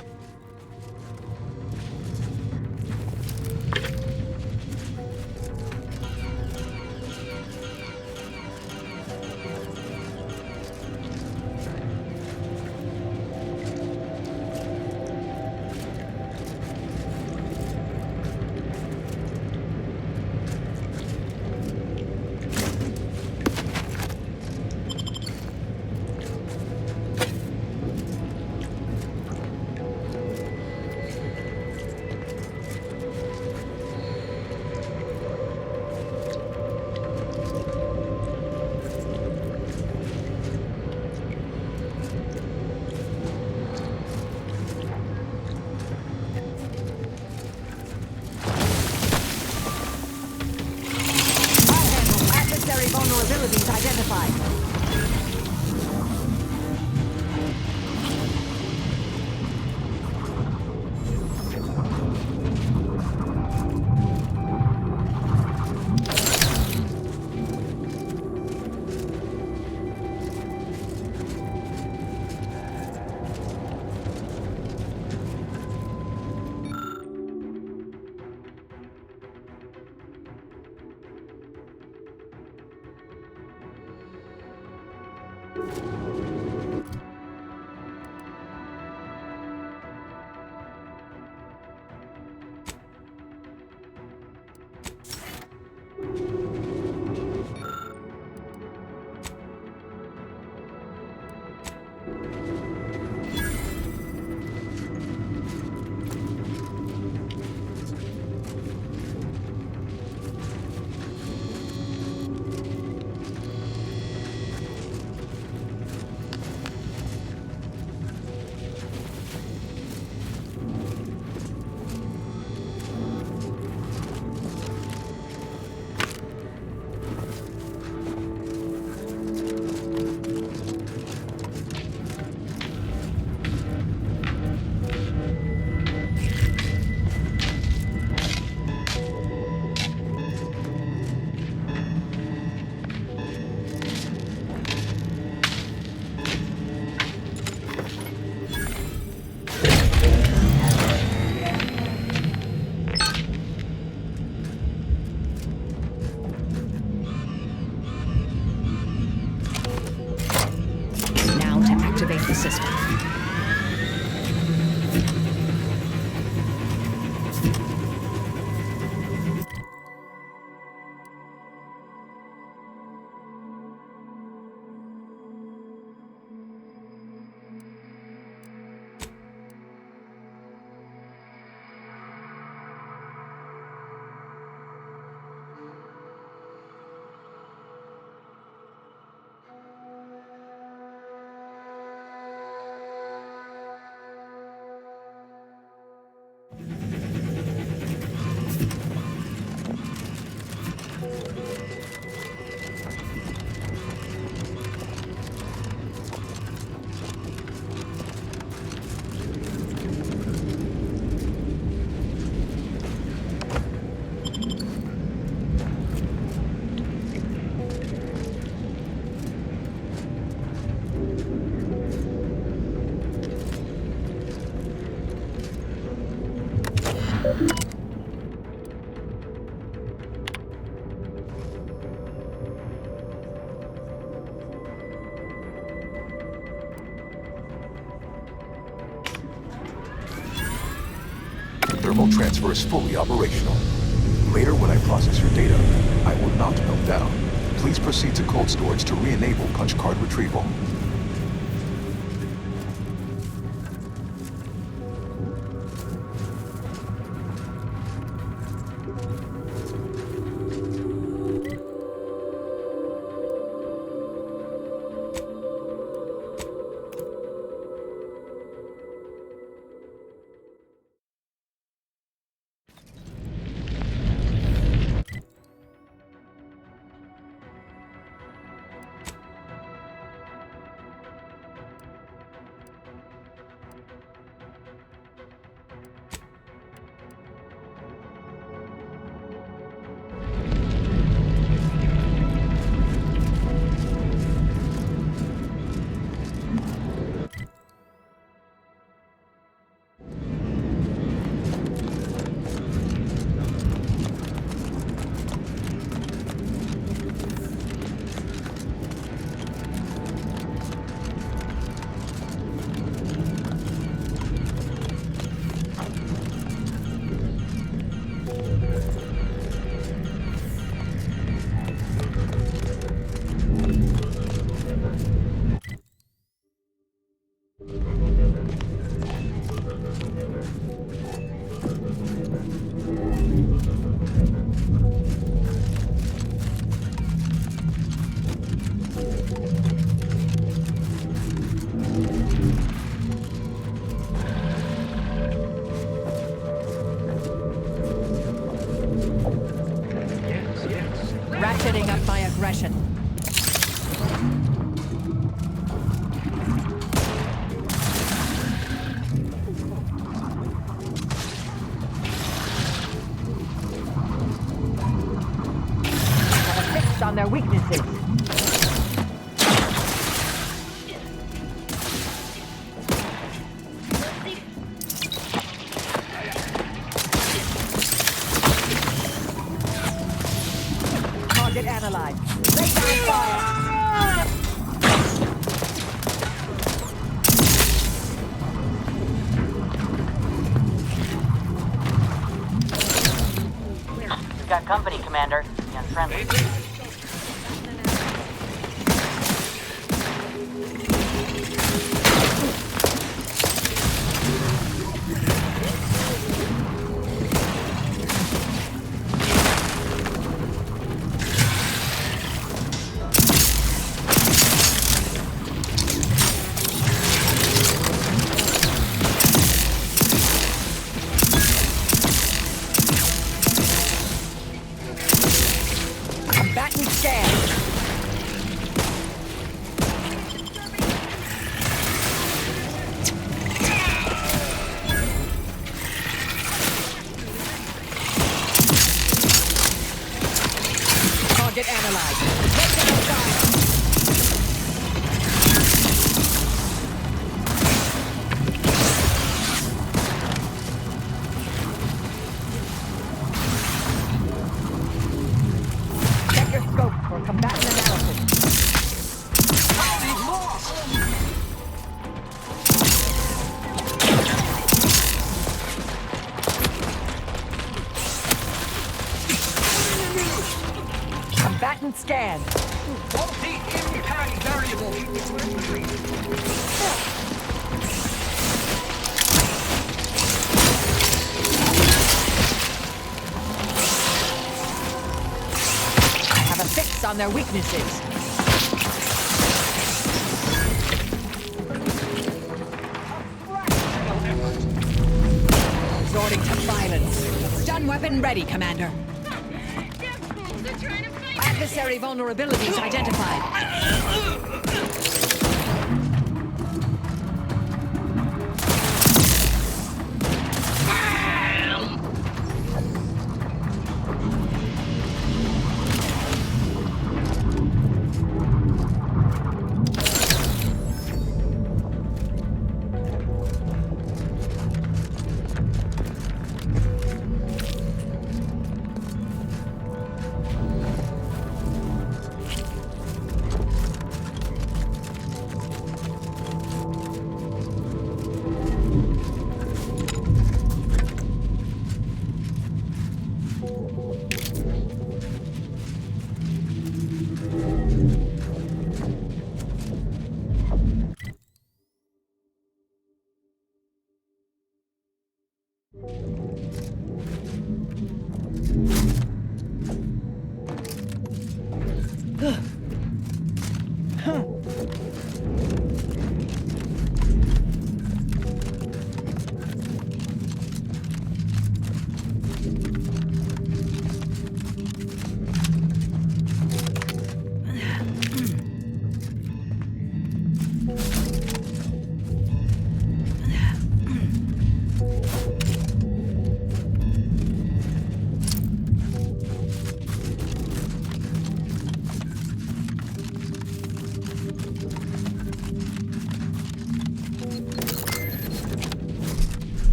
thermal transfer is fully operational. Later, when I process your data, I will not melt down. Please proceed to cold storage to re-enable punch card retrieval. Ratcheting up my aggression. Have a fix on their weaknesses. Target analyzed. Lay down fire! We've got company, Commander. The unfriendly. Combatant scan. Target analyzed. Lay down fire. Check your scope for combatant analysis. Combatant scan. Multi-impact variable. Have a fix on their weaknesses. Resorting to violence. Stun weapon ready, Commander. Adversary vulnerabilities identified.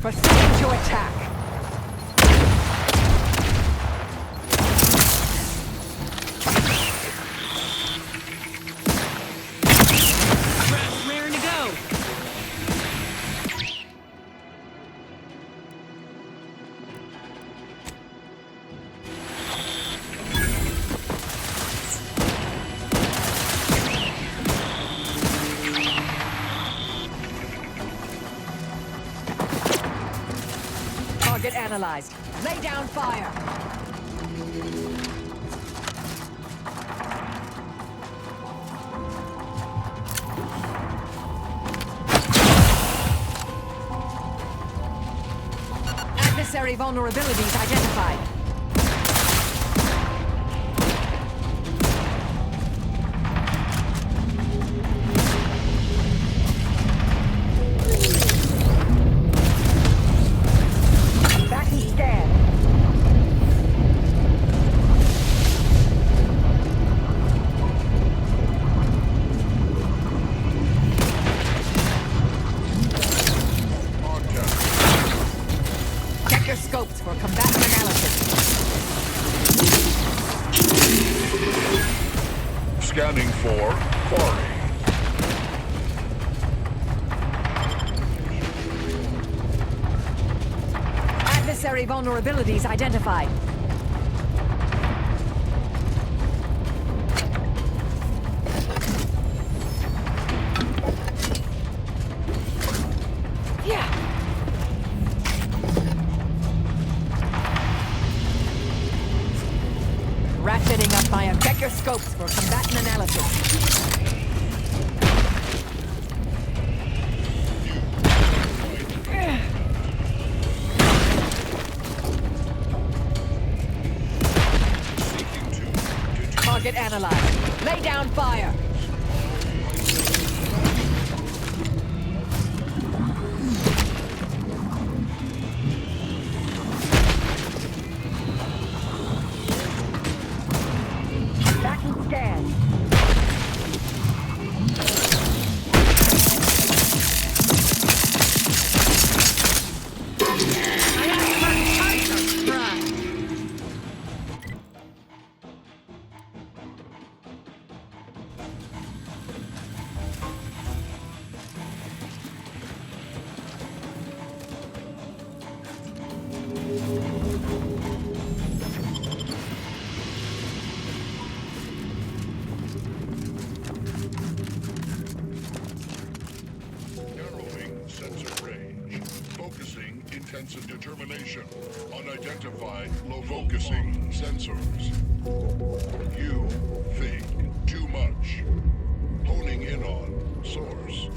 Proceed to attack. Raring to go. Target analyzed. Lay down fire. Adversary vulnerabilities identified. Scopes for combat analysis. Scanning for quarry. Adversary vulnerabilities identified. Ratcheting up fire. Check your scopes for combatant analysis. Target analyzed. Lay down fire. Attention. Unidentified low-focusing sensors. You think too much. Honing in on source.